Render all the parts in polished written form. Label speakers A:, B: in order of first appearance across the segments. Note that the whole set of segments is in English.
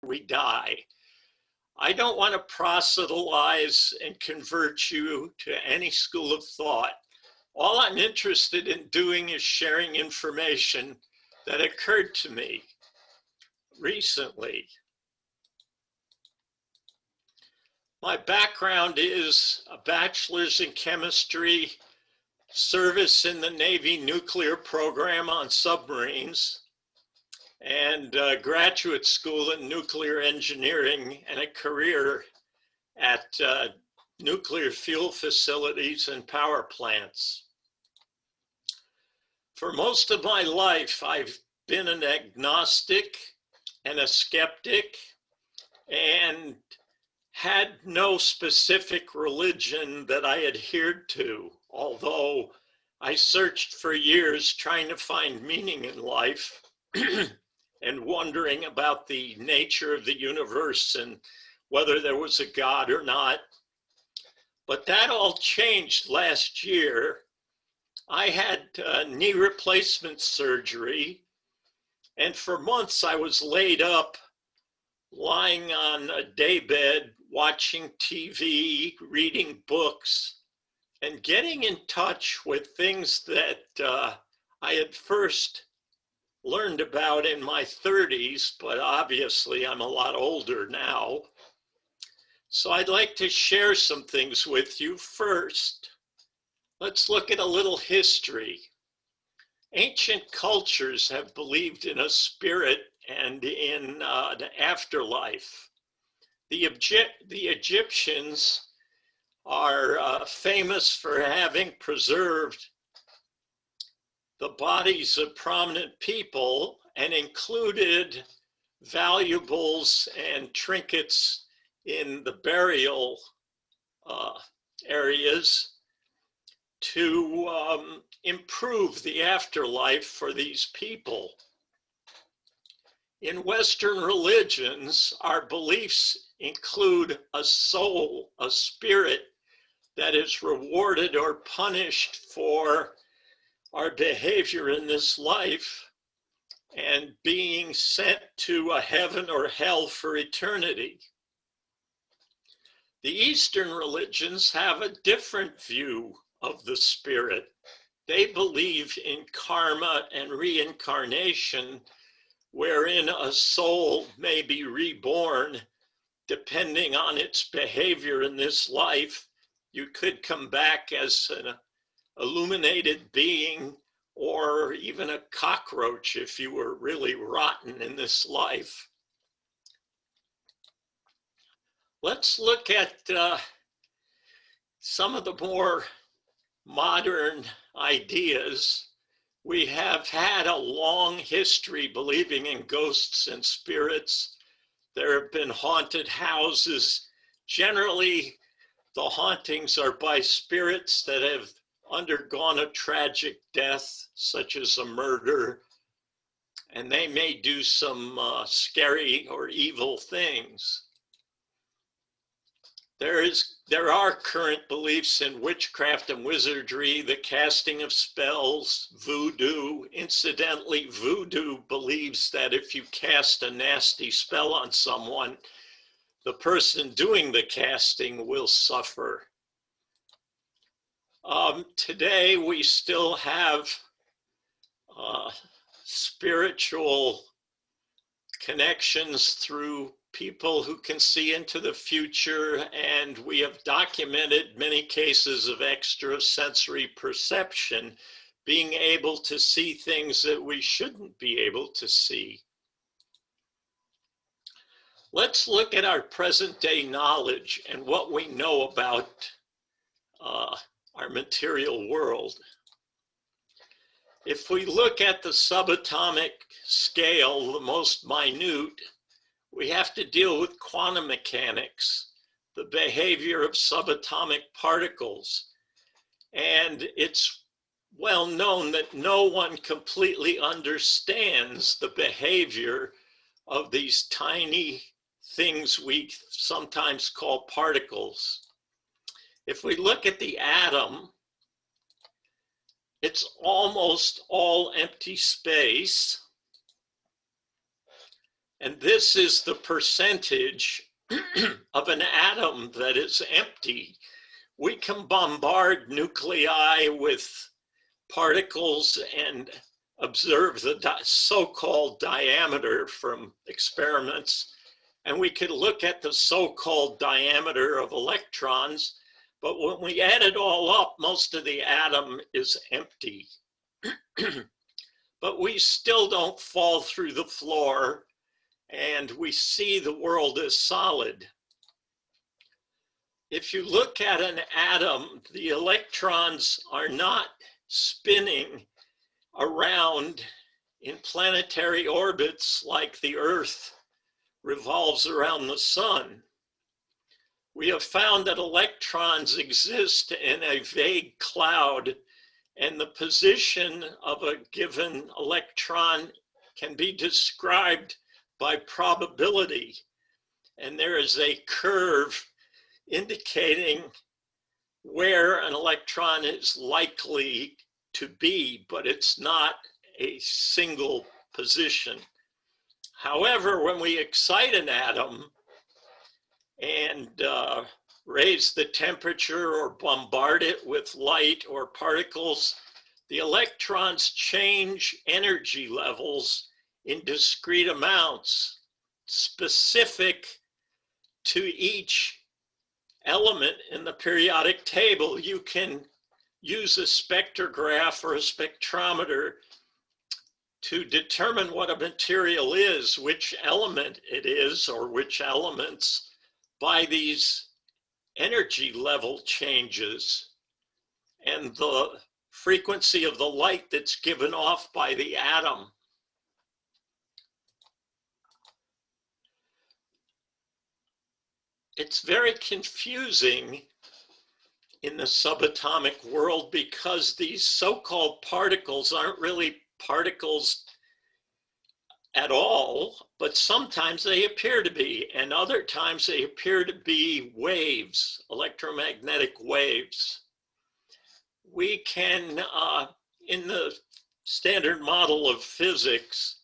A: we die. I don't want to proselytize and convert you to any school of thought. All I'm interested in doing is sharing information that occurred to me recently. My background is a bachelor's in chemistry, service in the Navy nuclear program on submarines, and graduate school in nuclear engineering, and a career at nuclear fuel facilities and power plants. For most of my life, I've been an agnostic and a skeptic, and had no specific religion that I adhered to, although I searched for years trying to find meaning in life and wondering about the nature of the universe and whether there was a God or not. But that all changed last year. I had knee replacement surgery, and for months I was laid up, lying on a daybed, watching TV, reading books, and getting in touch with things that I had first learned about in my 30s, but obviously I'm a lot older now. So I'd like to share some things with you. First, let's look at a little history. Ancient cultures have believed in a spirit and in an afterlife. The Egyptians are famous for having preserved the bodies of prominent people and included valuables and trinkets in the burial areas to improve the afterlife for these people. In Western religions, our beliefs include a soul, a spirit that is rewarded or punished for our behavior in this life and being sent to a heaven or hell for eternity. The Eastern religions have a different view of the spirit. They believe in karma and reincarnation, wherein a soul may be reborn depending on its behavior in this life. You could come back as an illuminated being or even a cockroach if you were really rotten in this life. Let's look at some of the more modern ideas. We have had a long history believing in ghosts and spirits. There have been haunted houses. Generally, the hauntings are by spirits that have undergone a tragic death, such as a murder, and they may do some scary or evil things. There are current beliefs in witchcraft and wizardry, the casting of spells, voodoo. Incidentally, voodoo believes that if you cast a nasty spell on someone, the person doing the casting will suffer. Today, we still have spiritual connections through people who can see into the future, and we have documented many cases of extrasensory perception, being able to see things that we shouldn't be able to see. Let's look at our present day knowledge and what we know about our material world. If we look at the subatomic scale, the most minute, we have to deal with quantum mechanics, the behavior of subatomic particles. And it's well known that no one completely understands the behavior of these tiny things we sometimes call particles. If we look at the atom, it's almost all empty space. And this is the percentage of an atom that is empty. We can bombard nuclei with particles and observe the so-called diameter from experiments. And we could look at the so-called diameter of electrons, but when we add it all up, most of the atom is empty. But we still don't fall through the floor, and we see the world as solid. If you look at an atom, the electrons are not spinning around in planetary orbits like the Earth revolves around the sun. We have found that electrons exist in a vague cloud, and the position of a given electron can be described by probability. And there is a curve indicating where an electron is likely to be, but it's not a single position. However, when we excite an atom and raise the temperature or bombard it with light or particles, the electrons change energy levels in discrete amounts specific to each element in the periodic table. You can use a spectrograph or a spectrometer to determine what a material is, which element it is, or which elements, by these energy level changes and the frequency of the light that's given off by the atom. It's very confusing in the subatomic world because these so-called particles aren't really particles at all, but sometimes they appear to be, and other times they appear to be waves, electromagnetic waves. We can, in the standard model of physics,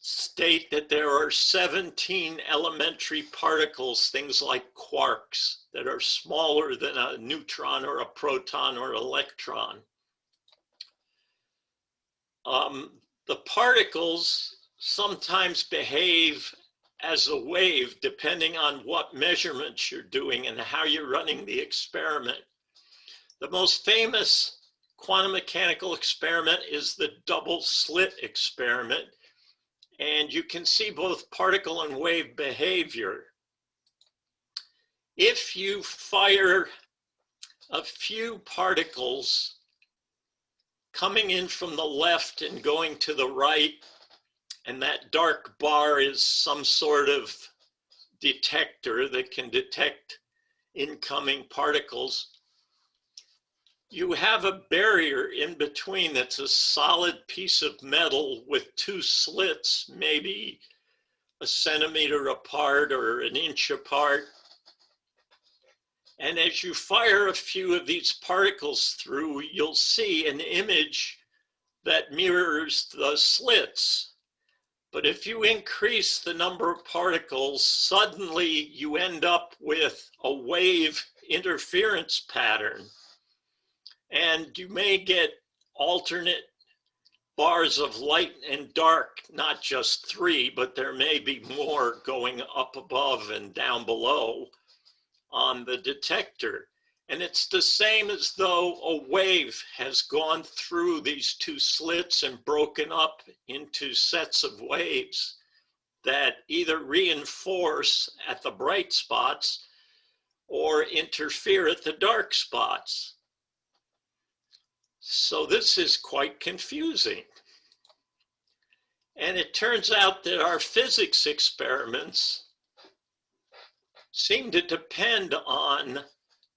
A: state that there are 17 elementary particles, things like quarks, that are smaller than a neutron or a proton or electron. The particles sometimes behave as a wave depending on what measurements you're doing and how you're running the experiment. The most famous quantum mechanical experiment is the double slit experiment, and you can see both particle and wave behavior. If you fire a few particles coming in from the left and going to the right, and that dark bar is some sort of detector that can detect incoming particles, you have a barrier in between that's a solid piece of metal with two slits, maybe a centimeter apart or an inch apart. And as you fire a few of these particles through, you'll see an image that mirrors the slits. But if you increase the number of particles, suddenly you end up with a wave interference pattern. And you may get alternate bars of light and dark, not just three, but there may be more going up above and down below on the detector. And it's the same as though a wave has gone through these two slits and broken up into sets of waves that either reinforce at the bright spots or interfere at the dark spots. So this is quite confusing. And it turns out that our physics experiments seem to depend on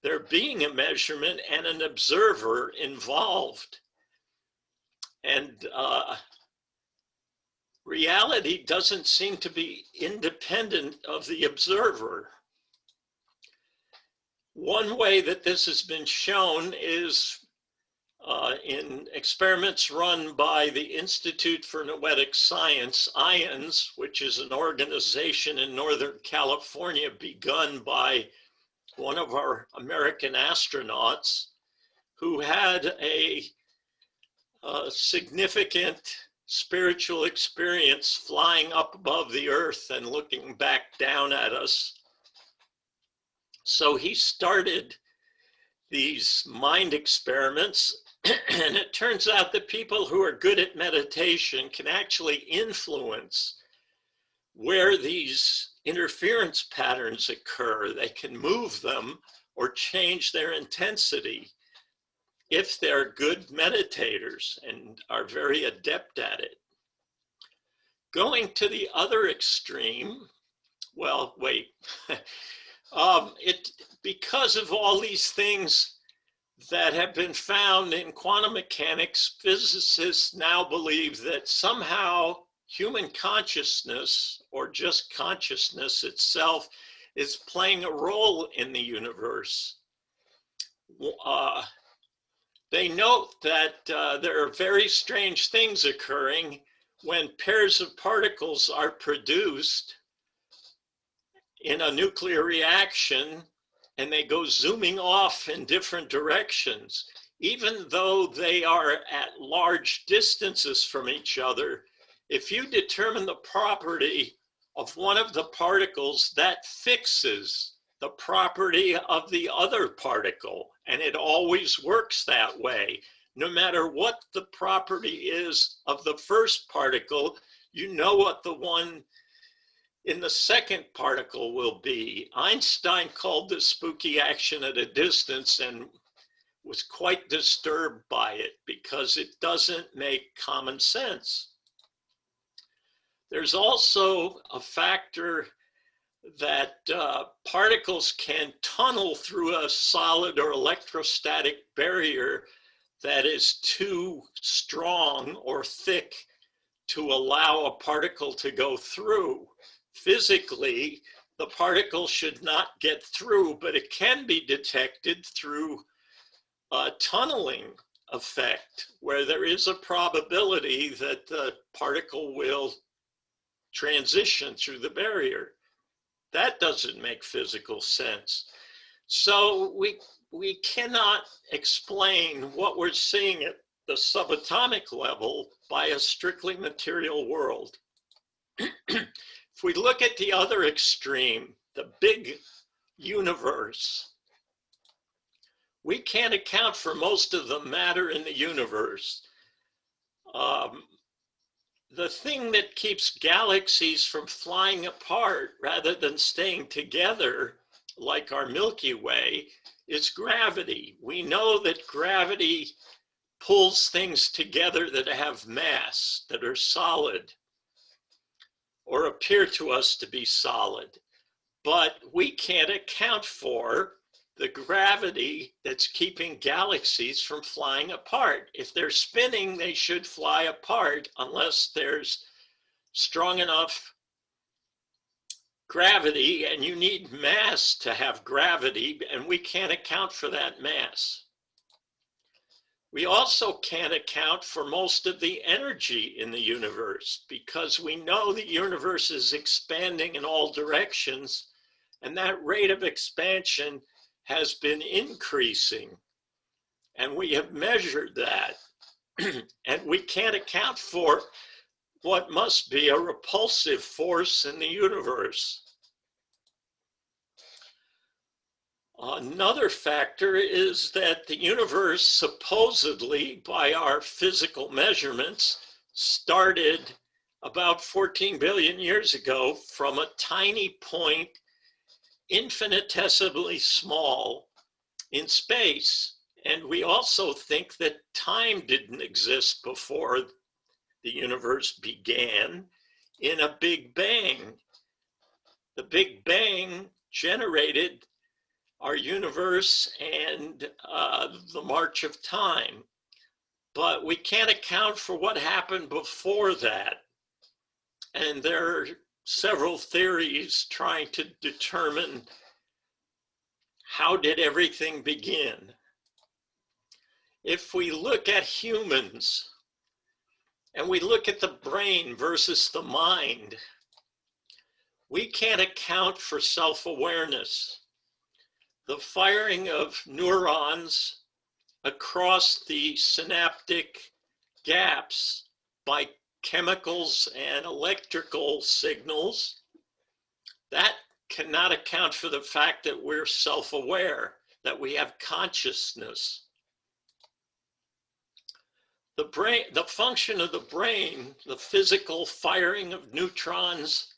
A: there being a measurement and an observer involved. And reality doesn't seem to be independent of the observer. One way that this has been shown is in experiments run by the Institute for Noetic Science, IONS, which is an organization in Northern California begun by one of our American astronauts who had a significant spiritual experience flying up above the earth and looking back down at us. So he started these mind experiments, and it turns out that people who are good at meditation can actually influence where these interference patterns occur. They can move them or change their intensity if they're good meditators and are very adept at it. Going to the other extreme, well, wait. Because of all these things that have been found in quantum mechanics, physicists now believe that somehow human consciousness, or just consciousness itself, is playing a role in the universe. They note that there are very strange things occurring when pairs of particles are produced in a nuclear reaction and they go zooming off in different directions. Even though they are at large distances from each other, if you determine the property of one of the particles, that fixes the property of the other particle. And it always works that way. No matter what the property is of the first particle, you know what the one in the second particle will be. Einstein called this spooky action at a distance and was quite disturbed by it because it doesn't make common sense. There's also a factor that particles can tunnel through a solid or electrostatic barrier that is too strong or thick to allow a particle to go through. Physically, the particle should not get through, but it can be detected through a tunneling effect, where there is a probability that the particle will transition through the barrier. That doesn't make physical sense. So we cannot explain what we're seeing at the subatomic level by a strictly material world. If we look at the other extreme, the big universe, we can't account for most of the matter in the universe. The thing that keeps galaxies from flying apart rather than staying together, like our Milky Way, is gravity. We know that gravity pulls things together that have mass, that are solid, or appear to us to be solid. But we can't account for the gravity that's keeping galaxies from flying apart. If they're spinning, they should fly apart unless there's strong enough gravity, and you need mass to have gravity, and we can't account for that mass. We also can't account for most of the energy in the universe because we know the universe is expanding in all directions, and that rate of expansion has been increasing, and we have measured that. And we can't account for what must be a repulsive force in the universe. Another factor is that the universe, supposedly by our physical measurements, started about 14 billion years ago from a tiny point, infinitesimally small in space. And we also think that time didn't exist before the universe began in a Big Bang. The Big Bang generated our universe and the march of time. But we can't account for what happened before that. And there are several theories trying to determine how did everything begin. If we look at humans and we look at the brain versus the mind, we can't account for self-awareness. The firing of neurons across the synaptic gaps by chemicals and electrical signals, that cannot account for the fact that we're self-aware, that we have consciousness. The brain, the function of the brain, the physical firing of neutrons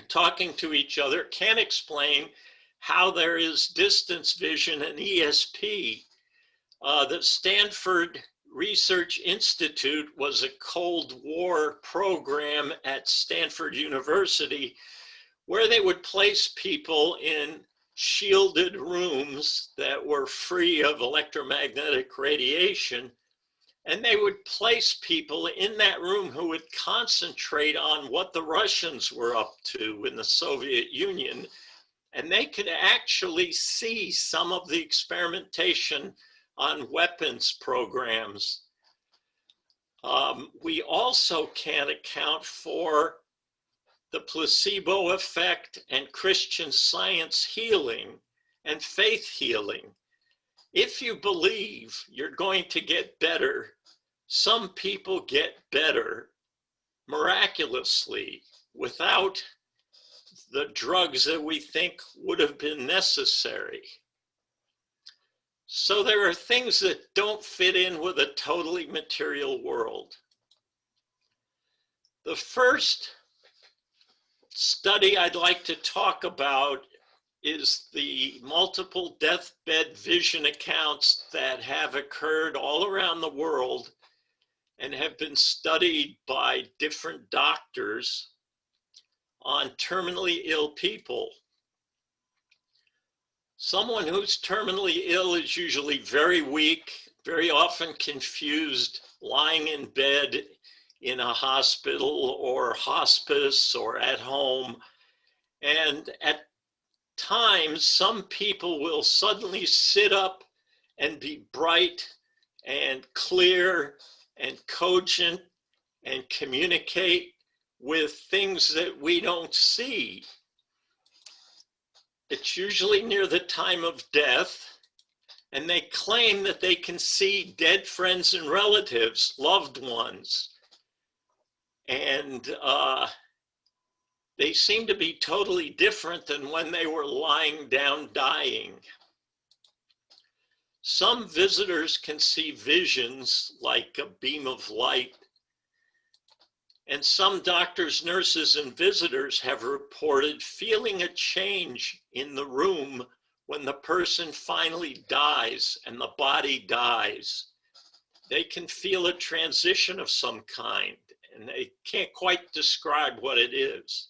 A: talking to each other, can explain how there is distance vision and ESP. The Stanford Research Institute was a Cold War program at Stanford University where they would place people in shielded rooms that were free of electromagnetic radiation. And they would place people in that room who would concentrate on what the Russians were up to in the Soviet Union. And they could actually see some of the experimentation on weapons programs. We also can't account for the placebo effect and Christian Science healing and faith healing. If you believe you're going to get better, some people get better miraculously without the drugs that we think would have been necessary. So there are things that don't fit in with a totally material world. The first study I'd like to talk about is the multiple deathbed vision accounts that have occurred all around the world and have been studied by different doctors on terminally ill people. Someone who's terminally ill is usually very weak, very often confused, lying in bed in a hospital or hospice or at home. And at times, some people will suddenly sit up and be bright and clear and cogent and communicate with things that we don't see. It's usually near the time of death, and they claim that they can see dead friends and relatives, loved ones. And they seem to be totally different than when they were lying down dying. Some visitors can see visions like a beam of light. And some doctors, nurses, and visitors have reported feeling a change in the room when the person finally dies and the body dies. They can feel a transition of some kind, and they can't quite describe what it is.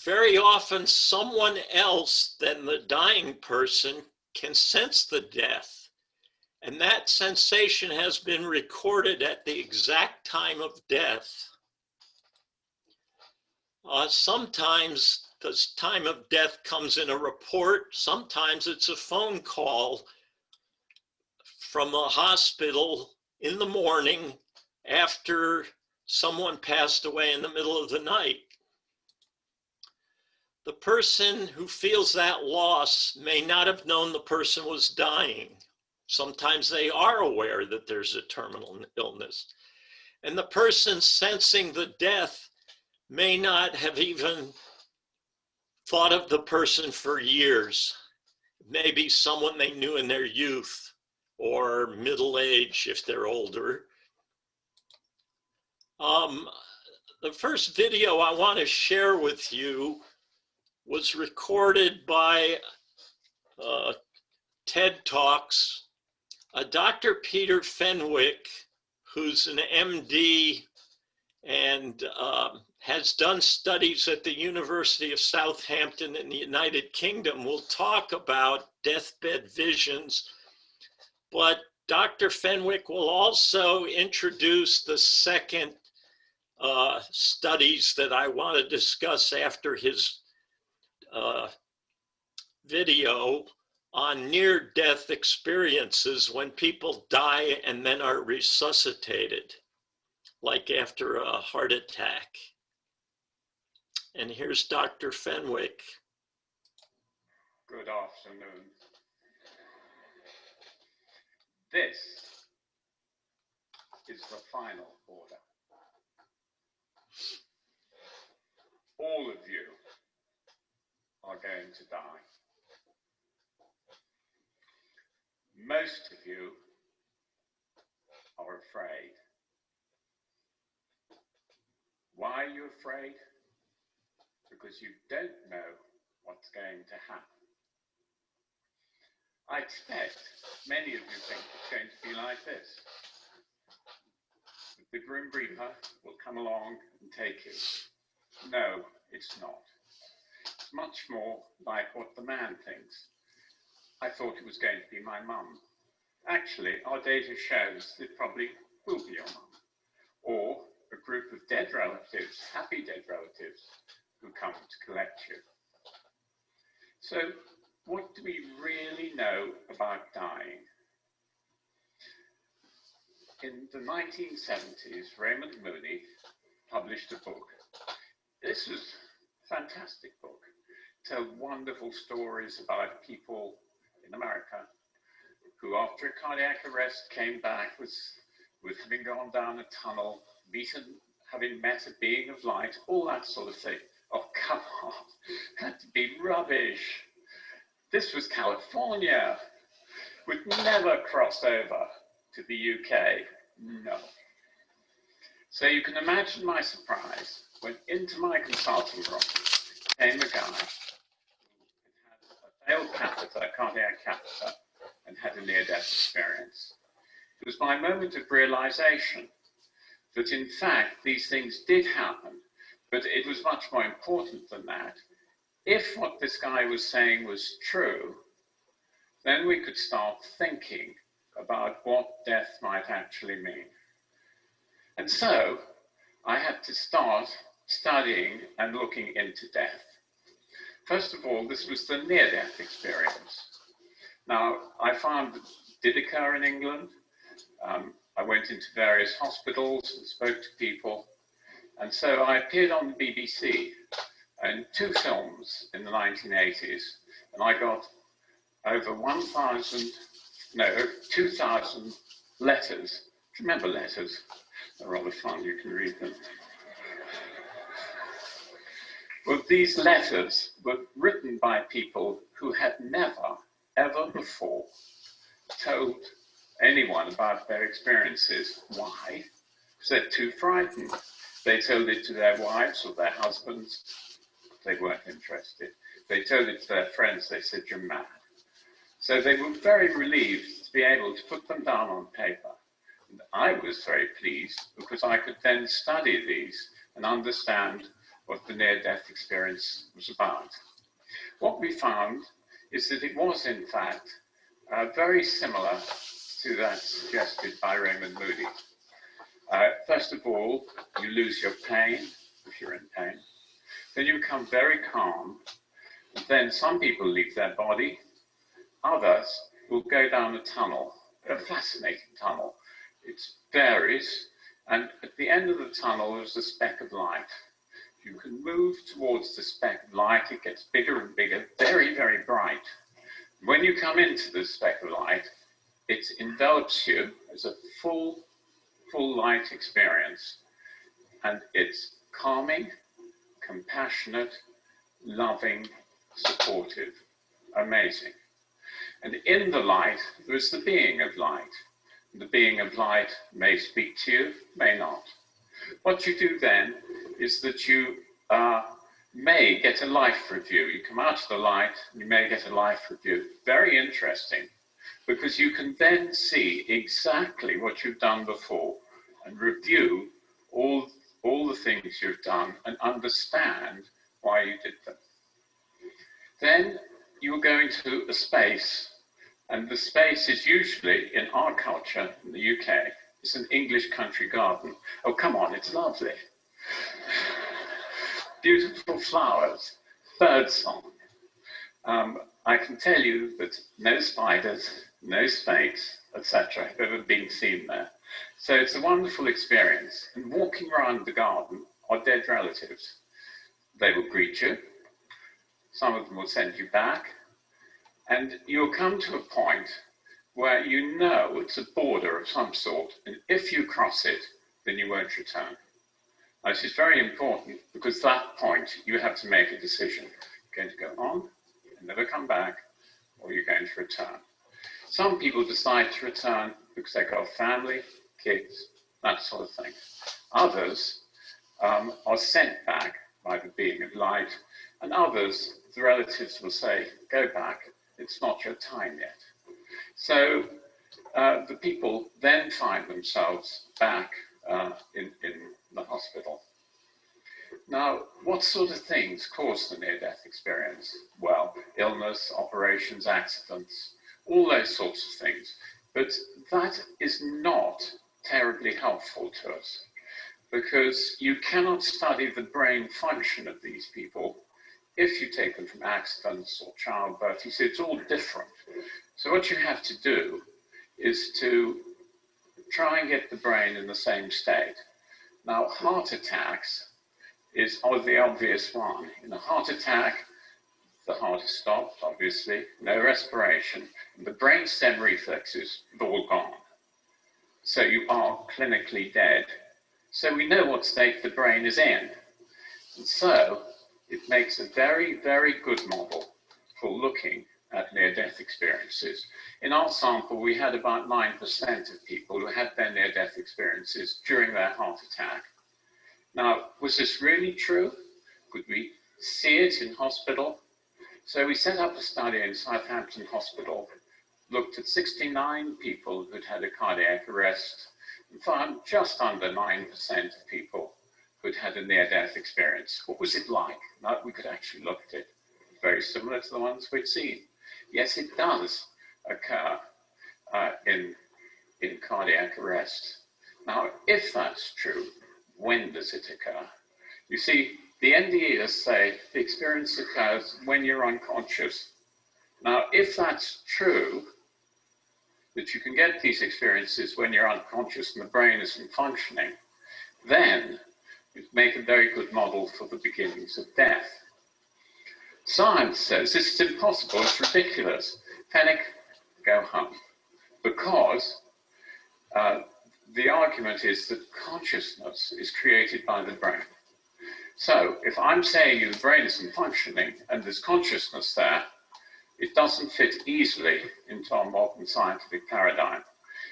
A: Very often, someone else than the dying person can sense the death. And that sensation has been recorded at the exact time of death. Sometimes the time of death comes in a report. Sometimes it's a phone call from a hospital in the morning after someone passed away in the middle of the night. The person who feels that loss may not have known the person was dying. Sometimes they are aware that there's a terminal illness. And the person sensing the death may not have even thought of the person for years. Maybe someone they knew in their youth or middle age if they're older. The first video I want to share with you was recorded by TED Talks. Dr. Peter Fenwick, who's an MD and has done studies at the University of Southampton in the United Kingdom, will talk about deathbed visions. But Dr. Fenwick will also introduce the second studies that I want to discuss after his video, on near-death experiences when people die and then are resuscitated, like after a heart attack. And here's Dr. Fenwick.
B: Good afternoon. This is the final order. All of you are going to die. Most of you are afraid. Why are you afraid? Because you don't know what's going to happen. I expect many of you think it's going to be like this. The Grim Reaper will come along and take you. No, it's not. It's much more like what the man thinks. I thought it was going to be my mum. Actually, our data shows it probably will be your mum. Or a group of dead relatives, happy dead relatives, who come to collect you. So, what do we really know about dying? In the 1970s, Raymond Moody published a book. This was a fantastic book. It told wonderful stories about people in America who, after a cardiac arrest, came back with having gone down a tunnel, having met a being of light, all that sort of thing. Oh, come on, had to be rubbish. This was California. Would never cross over to the UK. No. So you can imagine my surprise when into my consulting room came a guy who had a failed catheter, a cardiac catheter, and had a near-death experience. It was my moment of realization that in fact these things did happen, but it was much more important than that. If what this guy was saying was true, then we could start thinking about what death might actually mean. And so I had to start studying and looking into death. First of all, this was the near-death experience. Now, I found it did occur in England. I went into various hospitals and spoke to people. And so I appeared on the BBC in 2 films in the 1980s, and I got over 2,000 letters. Do you remember letters? They're rather fun, you can read them. Well, these letters were written by people who had never, ever before told anyone about their experiences. Why? Because they're too frightened. They told it to their wives or their husbands. They weren't interested. They told it to their friends. They said, "You're mad." So they were very relieved to be able to put them down on paper. And I was very pleased because I could then study these and understand what the near-death experience was about. What we found is that it was, in fact, very similar to that suggested by Raymond Moody. First of all, you lose your pain, if you're in pain. Then you become very calm. And then some people leave their body. Others will go down a tunnel, a fascinating tunnel. It varies, and at the end of the tunnel is a speck of light. You can move towards the speck of light. It gets bigger and bigger, very, very bright. When you come into the speck of light, it envelops you as a full light experience. And it's calming, compassionate, loving, supportive, amazing. And in the light, there is the being of light. The being of light may speak to you, may not. What you do then is that you may get a life review. You come out of the light, you may get a life review. Very interesting, because you can then see exactly what you've done before and review all the things you've done and understand why you did them. Then you go into a space, and the space is usually, in our culture, in the UK, it's an English country garden. Oh, come on, it's lovely. Beautiful flowers, bird song. I can tell you that no spiders, no snakes, etc. have ever been seen there. So it's a wonderful experience. And walking around the garden are dead relatives. They will greet you. Some of them will send you back. And you'll come to a point where you know it's a border of some sort. And if you cross it, then you won't return. Now, this is very important because at that point you have to make a decision. You're going to go on and never come back, or you're going to return. Some people decide to return because they've got family, kids, that sort of thing. Others are sent back by the being of light, and others, the relatives will say, go back, it's not your time yet. So the people then find themselves back in the hospital. Now, what sort of things cause the near-death experience? Well, illness, operations, accidents, all those sorts of things. But that is not terribly helpful to us, because you cannot study the brain function of these people if you take them from accidents or childbirth. You see, it's all different. So what you have to do is to try and get the brain in the same state. Now, heart attacks is the obvious one. In a heart attack, the heart is stopped, obviously, no respiration, and the brainstem reflexes have all gone. So you are clinically dead. So we know what state the brain is in. And so it makes a very, very good model for looking at near-death experiences. In our sample, we had about 9% of people who had their near-death experiences during their heart attack. Now, was this really true? Could we see it in hospital? So we set up a study in Southampton Hospital, looked at 69 people who'd had a cardiac arrest, and found just under 9% of people who'd had a near-death experience. What was it like? Now, we could actually look at it. Very similar to the ones we'd seen. Yes, it does occur in cardiac arrest. Now, if that's true, when does it occur? You see, the NDEs say the experience occurs when you're unconscious. Now, if that's true, that you can get these experiences when you're unconscious and the brain isn't functioning, then you make a very good model for the beginnings of death. Science says this is impossible, it's ridiculous. Panic, go home. Because the argument is that consciousness is created by the brain. So if I'm saying the brain isn't functioning and there's consciousness there, it doesn't fit easily into our modern scientific paradigm.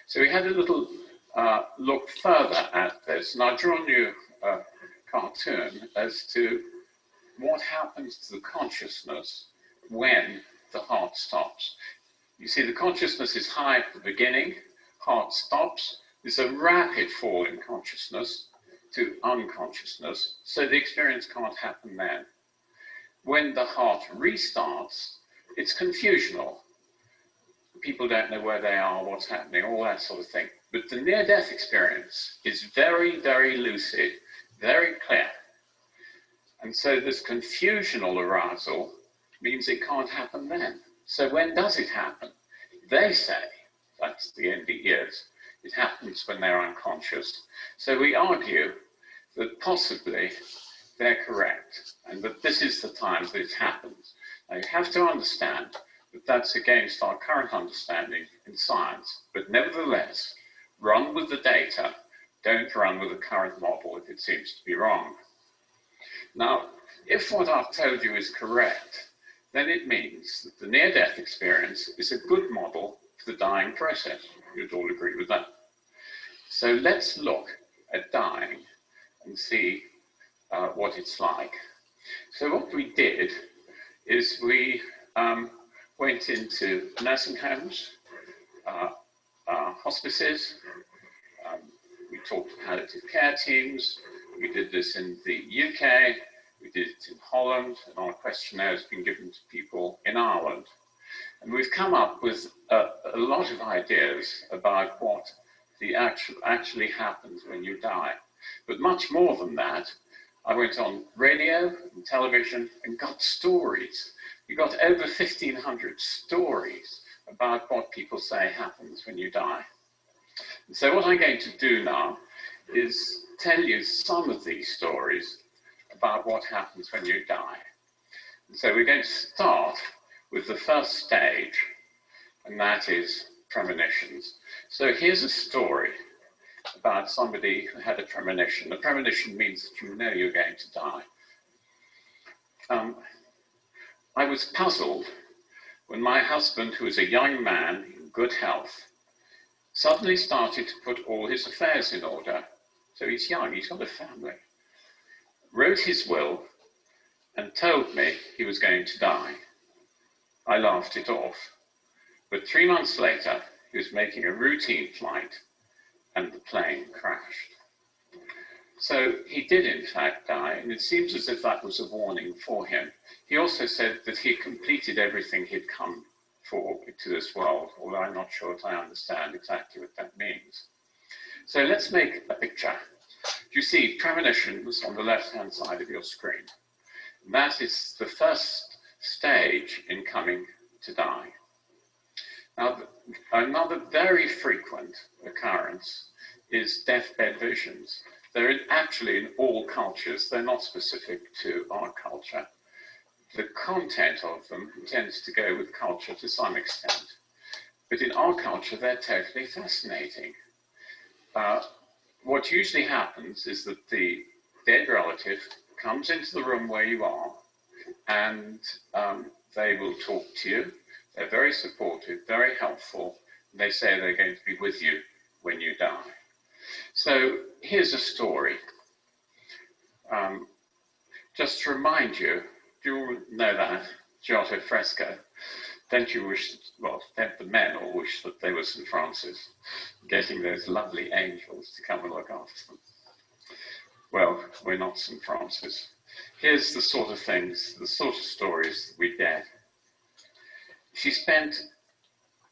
B: So we had a little look further at this, and I've drawn you a cartoon as to what happens to the consciousness when the heart stops. You see, the consciousness is high at the beginning, heart stops, there's a rapid fall in consciousness to unconsciousness, so the experience can't happen then. When the heart restarts, it's confusional. People don't know where they are, what's happening, all that sort of thing. But the near-death experience is very, very lucid, very clear. And so this confusional arousal means it can't happen then. So when does it happen? They say, that's the NDEs, it happens when they're unconscious. So we argue that possibly they're correct, and that this is the time that it happens. Now you have to understand that that's against our current understanding in science, but nevertheless, run with the data, don't run with the current model if it seems to be wrong. Now, if what I've told you is correct, then it means that the near-death experience is a good model for the dying process. You'd all agree with that. So let's look at dying and see what it's like. So what we did is we went into nursing homes, hospices, we talked to palliative care teams. We did this in the UK, we did it in Holland, and our questionnaire has been given to people in Ireland. And we've come up with a lot of ideas about what actually happens when you die. But much more than that, I went on radio and television and got stories. We got over 1,500 stories about what people say happens when you die. And so what I'm going to do now is tell you some of these stories about what happens when you die. And so we're going to start with the first stage, and that is premonitions. So here's a story about somebody who had a premonition. A premonition means that you know you're going to die. I was puzzled when my husband, who was a young man in good health, suddenly started to put all his affairs in order. So he's young, he's got a family. Wrote his will and told me he was going to die. I laughed it off. But 3 months later, he was making a routine flight and the plane crashed. So he did in fact die, and it seems as if that was a warning for him. He also said that he completed everything he'd come for to this world, although I'm not sure that I understand exactly what that means. So let's make a picture. You see premonitions on the left-hand side of your screen. And that is the first stage in coming to die. Now, another very frequent occurrence is deathbed visions. They're actually in all cultures. They're not specific to our culture. The content of them tends to go with culture to some extent. But in our culture, they're totally fascinating. What usually happens is that the dead relative comes into the room where you are, and they will talk to you. They're very supportive, very helpful. They say they're going to be with you when you die. So here's a story. Just to remind you, do you know that, Giotto fresco? Don't you wish, well, don't the men all wish that they were St. Francis, getting those lovely angels to come and look after them? Well, we're not St. Francis. Here's the sort of things, the sort of stories that we get. She spent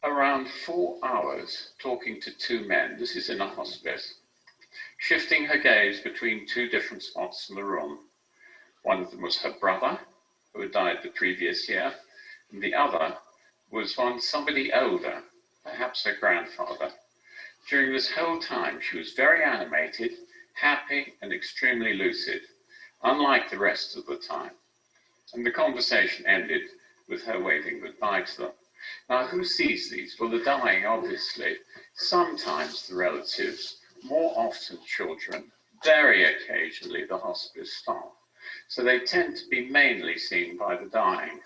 B: around 4 hours talking to 2 men. This is in a hospice, shifting her gaze between 2 different spots in the room. One of them was her brother, who had died the previous year, and the other was somebody older, perhaps her grandfather. During this whole time, she was very animated, happy, and extremely lucid, unlike the rest of the time. And the conversation ended with her waving goodbye to them. Now, who sees these? Well, the dying, obviously. Sometimes the relatives, more often children, very occasionally the hospice staff. So they tend to be mainly seen by the dying.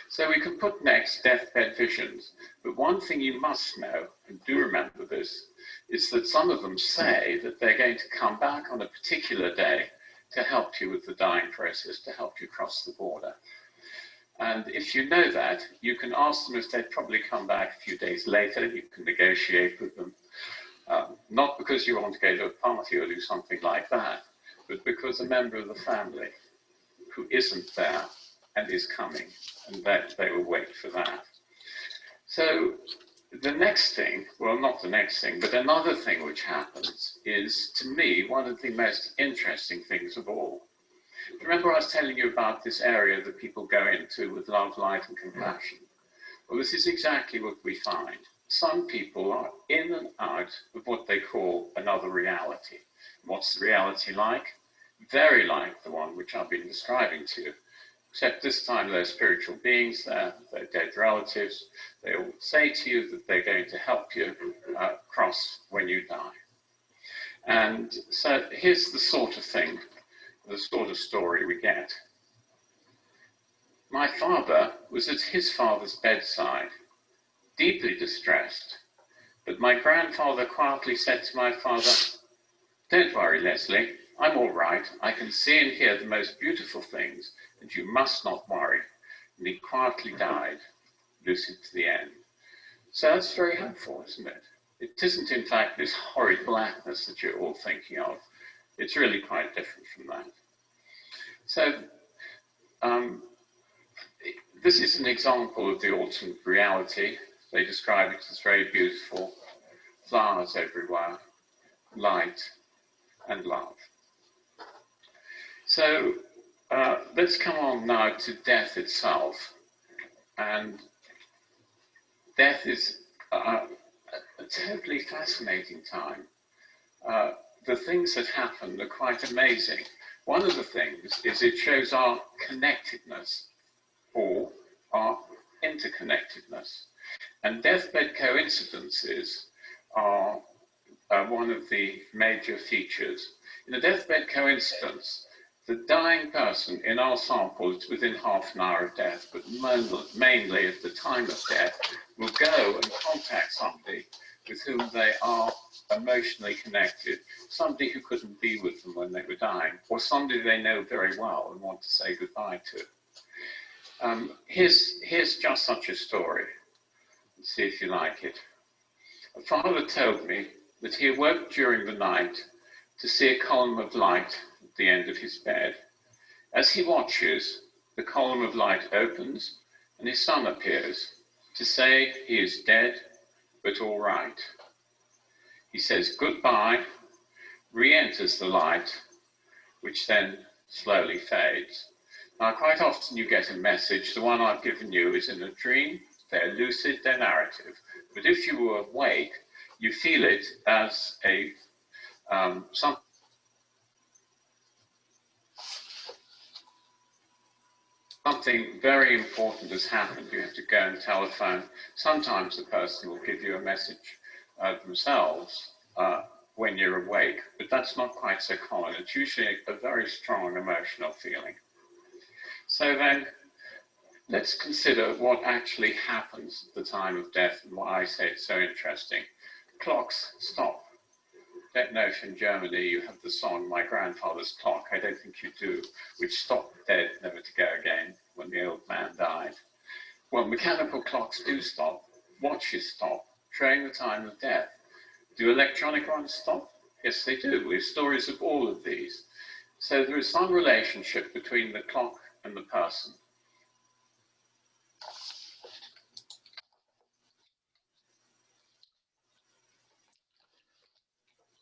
B: So we can put next deathbed visions. But one thing you must know, and do remember this, is that some of them say that they're going to come back on a particular day to help you with the dying process, to help you cross the border. And if you know that, you can ask them if they'd probably come back a few days later. You can negotiate with them, not because you want to go to a party or do something like that, but because a member of the family who isn't there and is coming, and that they will wait for that. So the next thing, well, not the next thing, but another thing which happens is, to me, one of the most interesting things of all. Remember I was telling you about this area that people go into with love, light, and compassion? Well, this is exactly what we find. Some people are in and out of what they call another reality. What's the reality like? Very like the one which I've been describing to you, except this time they're spiritual beings there, they're dead relatives. They will say to you that they're going to help you cross when you die. And so here's the sort of thing, the sort of story we get. My father was at his father's bedside, deeply distressed, but my grandfather quietly said to my father, "Don't worry, Leslie, I'm all right. I can see and hear the most beautiful things, and you must not worry." And he quietly died, lucid to the end. So that's very helpful, isn't it? It isn't, in fact, this horrid blackness that you're all thinking of. It's really quite different from that. So this is an example of the alternate reality. They describe it as very beautiful, flowers everywhere, light, and love. So let's come on now to death itself. And death is a totally fascinating time. The things that happen are quite amazing. One of the things is it shows our connectedness or our interconnectedness. And deathbed coincidences are one of the major features. In a deathbed coincidence, the dying person in our sample is within half an hour of death, but mainly at the time of death, will go and contact somebody with whom they are emotionally connected, somebody who couldn't be with them when they were dying, or somebody they know very well and want to say goodbye to. Here's just such a story. Let's see if you like it. A father told me that he awoke during the night to see a column of light at the end of his bed. As he watches, the column of light opens and his son appears to say he is dead, but all right. He says goodbye, re-enters the light, which then slowly fades. Now, quite often you get a message. The one I've given you is in a dream. They're lucid, they're narrative. But if you were awake, you feel it as a something very important has happened. You have to go and telephone. Sometimes the person will give you a message themselves when you're awake, but that's not quite so common. It's usually a very strong emotional feeling. So then, let's consider what actually happens at the time of death and why I say it's so interesting. Clocks stop. I don't know if in Germany you have the song My Grandfather's Clock. I don't think you do, which stopped dead, never to go again, when the old man died. Well, mechanical clocks do stop. Watches stop, showing the time of death. Do electronic ones stop? Yes, they do. We have stories of all of these. So there is some relationship between the clock and the person.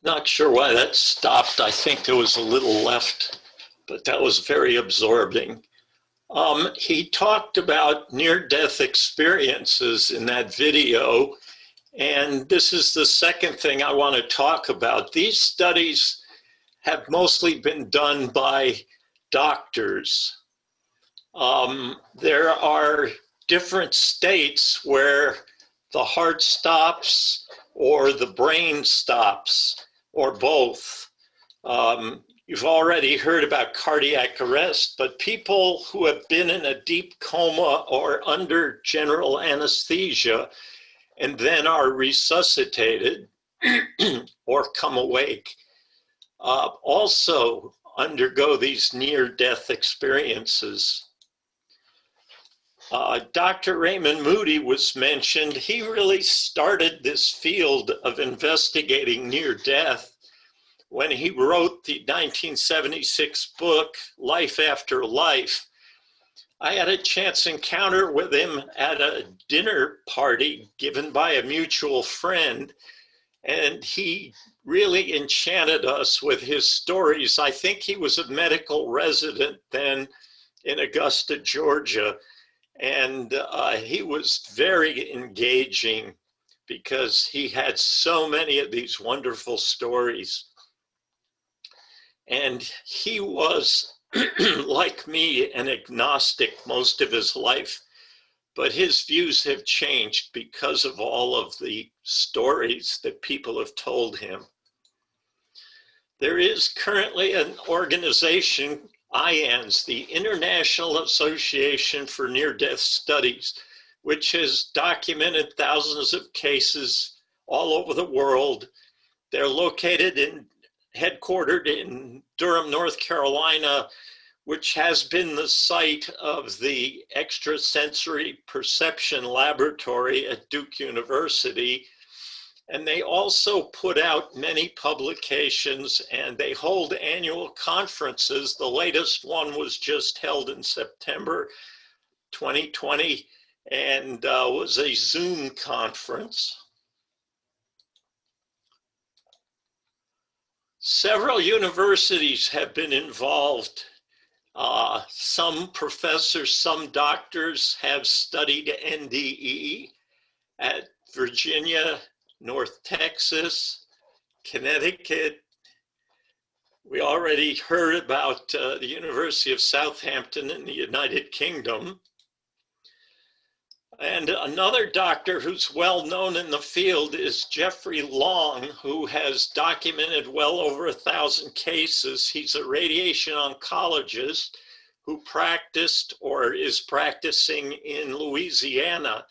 A: Not sure why that stopped. I think there was a little left, but that was very absorbing. He talked about near-death experiences in that video, and this is the second thing I want to talk about. These studies have mostly been done by doctors. There are different states where the heart stops or the brain stops, or both. You've already heard about cardiac arrest, but people who have been in a deep coma or under general anesthesia and then are resuscitated or come awake also undergo these near-death experiences. Dr. Raymond Moody was mentioned. He really started this field of investigating near death when he wrote the 1976 book, Life After Life. I had a chance encounter with him at a dinner party given by a mutual friend, and he really enchanted us with his stories. I think he was a medical resident then in Augusta, Georgia. And he was very engaging because he had so many of these wonderful stories. And he was, like me, an agnostic most of his life, but his views have changed because of all of the stories that people have told him. There is currently an organization, IANS, the International Association for Near-Death Studies, which has documented thousands of cases all over the world. They're headquartered in Durham, North Carolina, which has been the site of the extrasensory perception laboratory at Duke University. And they also put out many publications, and they hold annual conferences. The latest one was just held in September 2020 and was a Zoom conference. Several universities have been involved Some professors, some doctors have studied NDE at Virginia, North Texas, Connecticut. We already heard about the University of Southampton in the United Kingdom. And another doctor who's well known in the field is Jeffrey Long, who has documented well over 1,000 cases. He's a radiation oncologist who practiced or is practicing in Louisiana.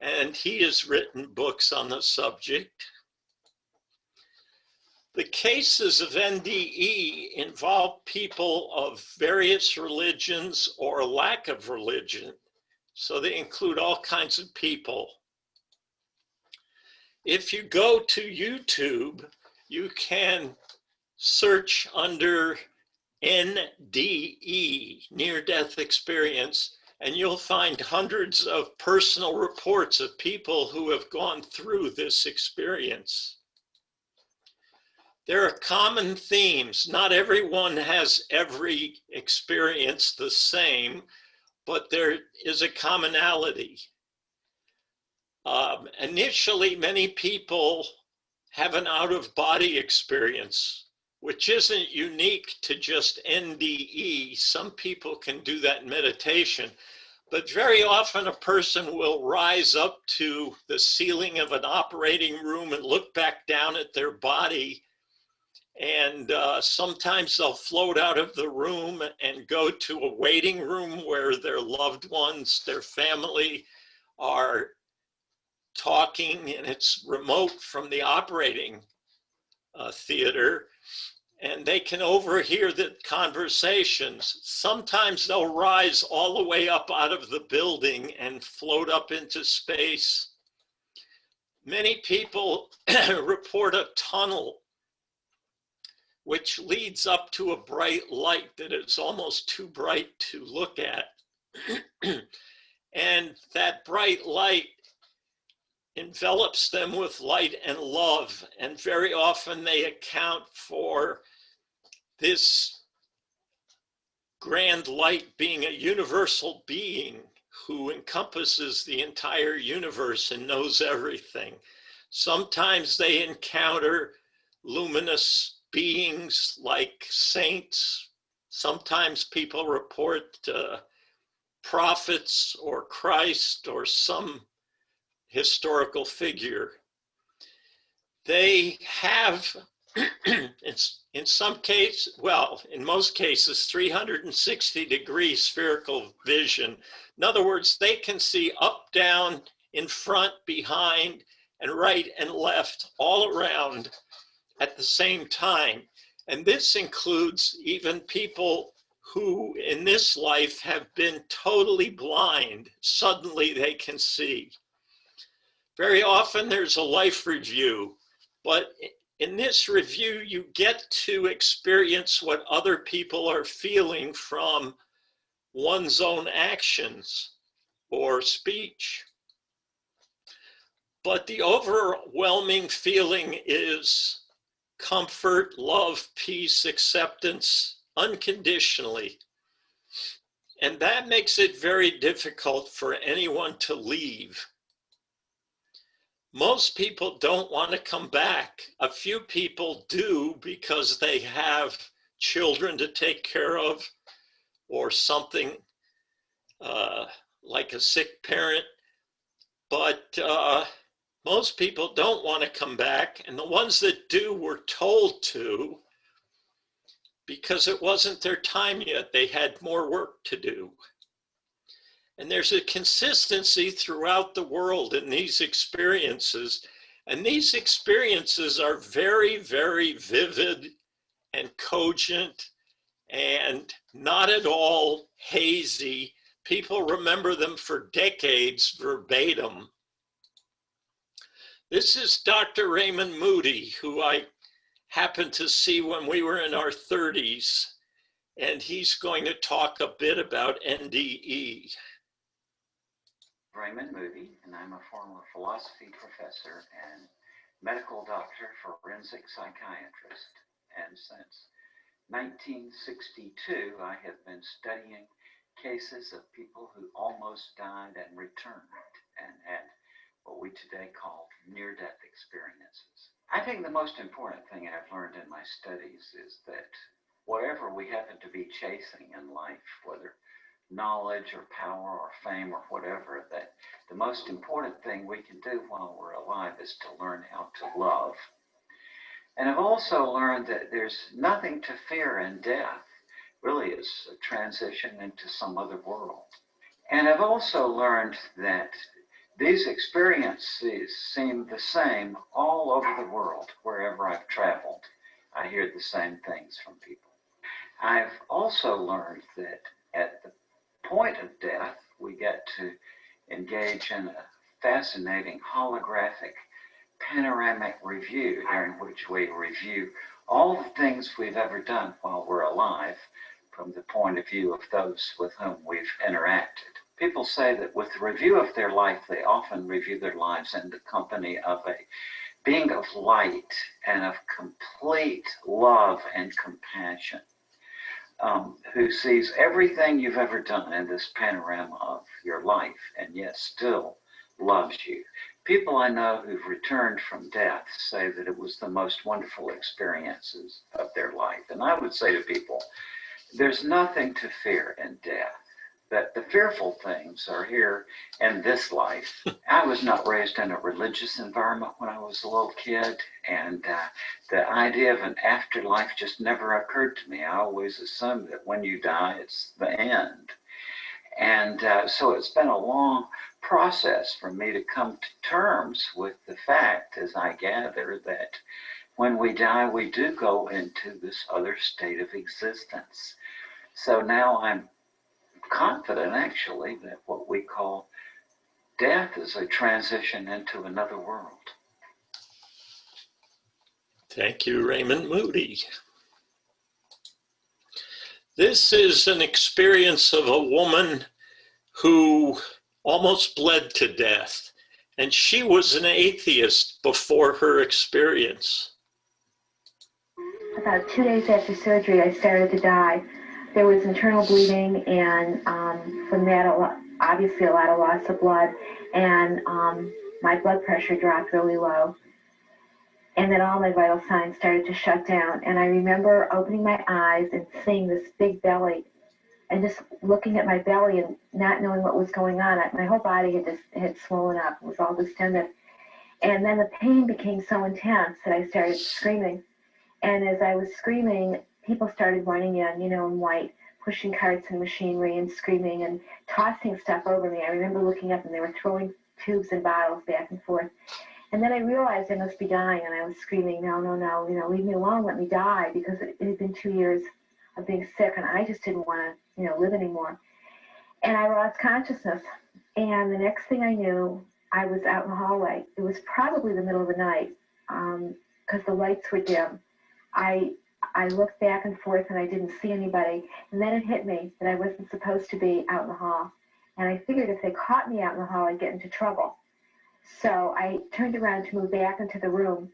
A: And he has written books on the subject. The cases of NDE involve people of various religions or lack of religion. So they include all kinds of people. If you go to YouTube, you can search under NDE, near-death experience, and you'll find hundreds of personal reports of people who have gone through this experience. There are common themes. Not everyone has every experience the same, but there is a commonality. Initially, many people have an out-of-body experience, which isn't unique to just NDE. Some people can do that in meditation, but very often a person will rise up to the ceiling of an operating room and look back down at their body. And sometimes they'll float out of the room and go to a waiting room where their loved ones, their family are talking, and it's remote from the operating theater. And they can overhear the conversations. Sometimes they'll rise all the way up out of the building and float up into space. Many people report a tunnel which leads up to a bright light that is almost too bright to look at. And that bright light envelops them with light and love. And very often they account for this grand light being a universal being who encompasses the entire universe and knows everything. Sometimes they encounter luminous beings like saints. Sometimes people report prophets or Christ or some historical figure. They have, in some cases, well, in most cases, 360-degree spherical vision. In other words, they can see up, down, in front, behind, and right and left, all around at the same time. And this includes even people who in this life have been totally blind. Suddenly they can see. Very often there's a life review, but in this review you get to experience what other people are feeling from one's own actions or speech. But the overwhelming feeling is comfort, love, peace, acceptance, unconditionally. And that makes it very difficult for anyone to leave. Most people don't want to come back. A few people do because they have children to take care of or something like a sick parent. But most people don't want to come back, and the ones that do were told to because it wasn't their time yet. They had more work to do. And there's a consistency throughout the world in these experiences, and these experiences are very, very vivid and cogent and not at all hazy. People remember them for decades verbatim. This is Dr. Raymond Moody, who I happened to see when we were in our 30s, and he's going to talk a bit about NDE.
C: Raymond Moody, and I'm a former philosophy professor and medical doctor, forensic psychiatrist, and since 1962, I have been studying cases of people who almost died and returned and had what we today call near-death experiences. I think the most important thing I've learned in my studies is that whatever we happen to be chasing in life, whether knowledge or power or fame or whatever, that the most important thing we can do while we're alive is to learn how to love. And I've also learned that there's nothing to fear in death. Really, it's a transition into some other world. And I've also learned that these experiences seem the same all over the world, wherever I've traveled. I hear the same things from people. I've also learned that at the point of death, we get to engage in a fascinating holographic panoramic review, during which we review all the things we've ever done while we're alive from the point of view of those with whom we've interacted. People say that with the review of their life, they often review their lives in the company of a being of light and of complete love and compassion, who sees everything you've ever done in this panorama of your life and yet still loves you. People I know who've returned from death say that it was the most wonderful experiences of their life. And I would say to people, there's nothing to fear in death, that the fearful things are here in this life. I was not raised in a religious environment when I was a little kid, and the idea of an afterlife just never occurred to me. I always assumed that when you die, it's the end. And so it's been a long process for me to come to terms with the fact, as I gather, that when we die, we do go into this other state of existence. So now I'm confident, actually, that what we call death is a transition into another world.
A: Thank you, Raymond Moody. This is an experience of a woman who almost bled to death, and she was an atheist before her experience.
D: About 2 days after surgery, I started to die. There was internal bleeding, and from that, obviously a lot of loss of blood, and my blood pressure dropped really low. And then all my vital signs started to shut down. And I remember opening my eyes and seeing this big belly, and just looking at my belly and not knowing what was going on. My whole body had swollen up. It was all distended. And then the pain became so intense that I started screaming. And as I was screaming, people started running in, in white, pushing carts and machinery and screaming and tossing stuff over me. I remember looking up and they were throwing tubes and bottles back and forth. And then I realized I must be dying, and I was screaming, no, leave me alone, let me die, because it had been 2 years of being sick, and I just didn't want to, live anymore. And I lost consciousness, and the next thing I knew, I was out in the hallway. It was probably the middle of the night, because the lights were dim. I looked back and forth, and I didn't see anybody, and then it hit me that I wasn't supposed to be out in the hall. And I figured if they caught me out in the hall, I'd get into trouble. So I turned around to move back into the room,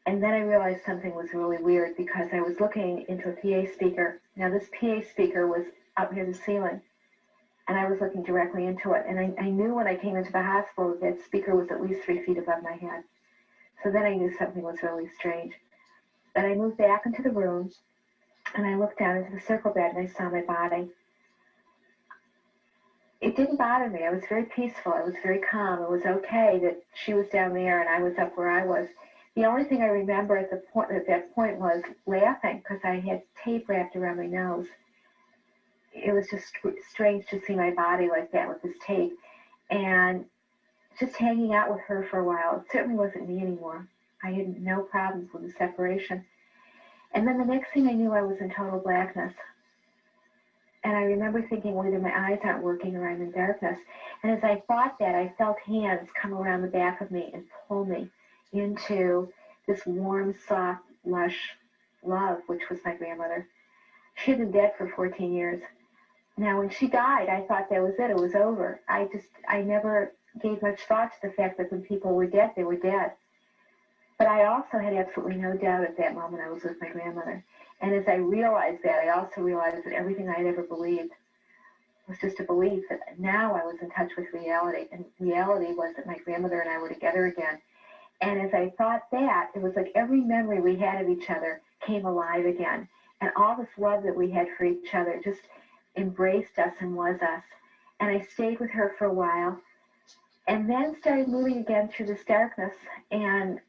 D: and then I realized something was really weird, because I was looking into a PA speaker. Now this PA speaker was up near the ceiling, and I was looking directly into it. And I knew when I came into the hospital that speaker was at least 3 feet above my head. So then I knew something was really strange. But I moved back into the room, and I looked down into the circle bed, and I saw my body. It didn't bother me. I was very peaceful. I was very calm. It was okay that she was down there and I was up where I was. The only thing I remember at that point was laughing, because I had tape wrapped around my nose. It was just strange to see my body like that with this tape, and just hanging out with her for a while. It certainly wasn't me anymore. I had no problems with the separation. And then the next thing I knew, I was in total blackness. And I remember thinking, well, either my eyes aren't working or I'm in darkness. And as I thought that, I felt hands come around the back of me and pull me into this warm, soft, lush love, which was my grandmother. She had been dead for 14 years. Now, when she died, I thought that was it. It was over. I never gave much thought to the fact that when people were dead, they were dead. But I also had absolutely no doubt at that moment I was with my grandmother. And as I realized that, I also realized that everything I had ever believed was just a belief, that now I was in touch with reality. And reality was that my grandmother and I were together again. And as I thought that, it was like every memory we had of each other came alive again. And all this love that we had for each other just embraced us and was us. And I stayed with her for a while and then started moving again through this darkness. And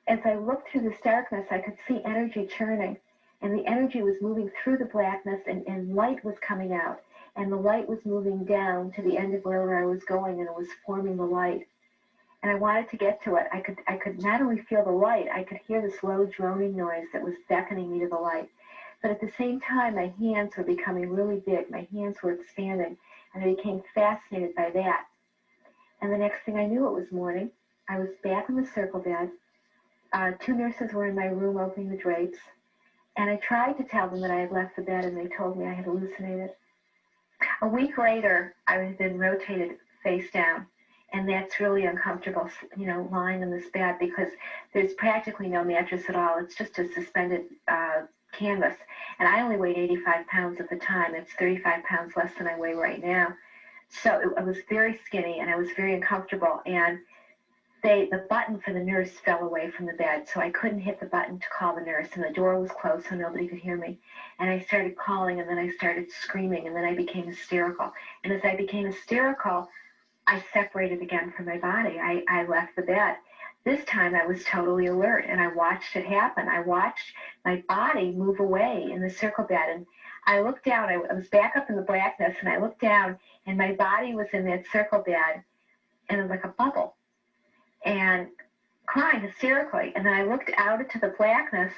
D: as I looked through this darkness, I could see energy churning. And the energy was moving through the blackness, and light was coming out. And the light was moving down to the end of wherever I was going, and it was forming the light. And I wanted to get to it. I could not only feel the light, I could hear this low droning noise that was beckoning me to the light. But at the same time, my hands were becoming really big. My hands were expanding, and I became fascinated by that. And the next thing I knew, it was morning. I was back in the circle bed. 2 nurses were in my room opening the drapes. And I tried to tell them that I had left the bed, and they told me I had hallucinated. A week later, I had been rotated face down. And that's really uncomfortable, lying in this bed, because there's practically no mattress at all. It's just a suspended canvas. And I only weighed 85 pounds at the time. It's 35 pounds less than I weigh right now. So I was very skinny, and I was very uncomfortable. And the button for the nurse fell away from the bed, so I couldn't hit the button to call the nurse, and the door was closed so nobody could hear me. And I started calling, and then I started screaming, and then I became hysterical. And as I became hysterical, I separated again from my body. I left the bed. This time I was totally alert, and I watched it happen. I watched my body move away in the circle bed, and I looked down. I was back up in the blackness, and I looked down, and my body was in that circle bed, and it was like a bubble, and crying hysterically. And then I looked out into the blackness,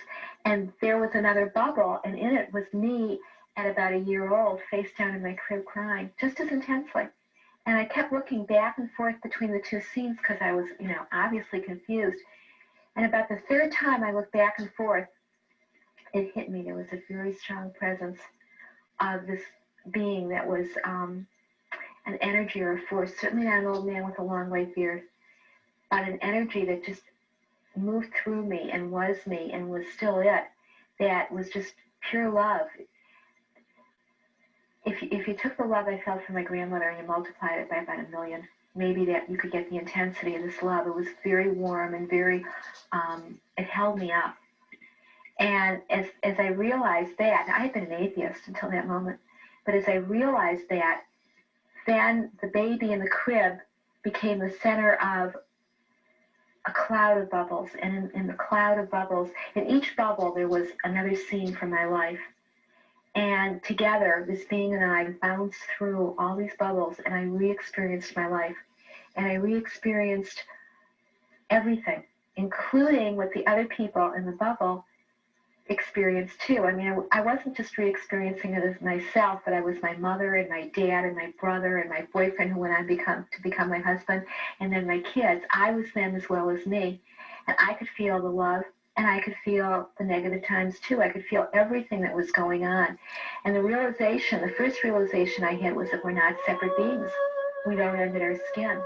D: and there was another bubble, and in it was me at about a year old, face down in my crib crying, just as intensely. And I kept looking back and forth between the two scenes because I was, obviously confused. And about the third time I looked back and forth, it hit me. There was a very strong presence of this being that was an energy or a force, certainly not an old man with a long white beard, but an energy that just moved through me and was still it, that was just pure love. If you took the love I felt from my grandmother and you multiplied it by about 1 million, maybe that you could get the intensity of this love. It was very warm and very, it held me up. And as I realized that, I had been an atheist until that moment, but as I realized that, then the baby in the crib became the center of a cloud of bubbles. And in the cloud of bubbles, in each bubble, there was another scene from my life. And together, this being and I bounced through all these bubbles, and I re-experienced my life. And I re-experienced everything, including what the other people in the bubble experienced too. I mean, I wasn't just re-experiencing it as myself, but I was my mother and my dad and my brother and my boyfriend who went on to become my husband, and then my kids. I was them as well as me. And I could feel the love, and I could feel the negative times too. I could feel everything that was going on. And the first realization I had was that we're not separate beings. We don't end in our skin.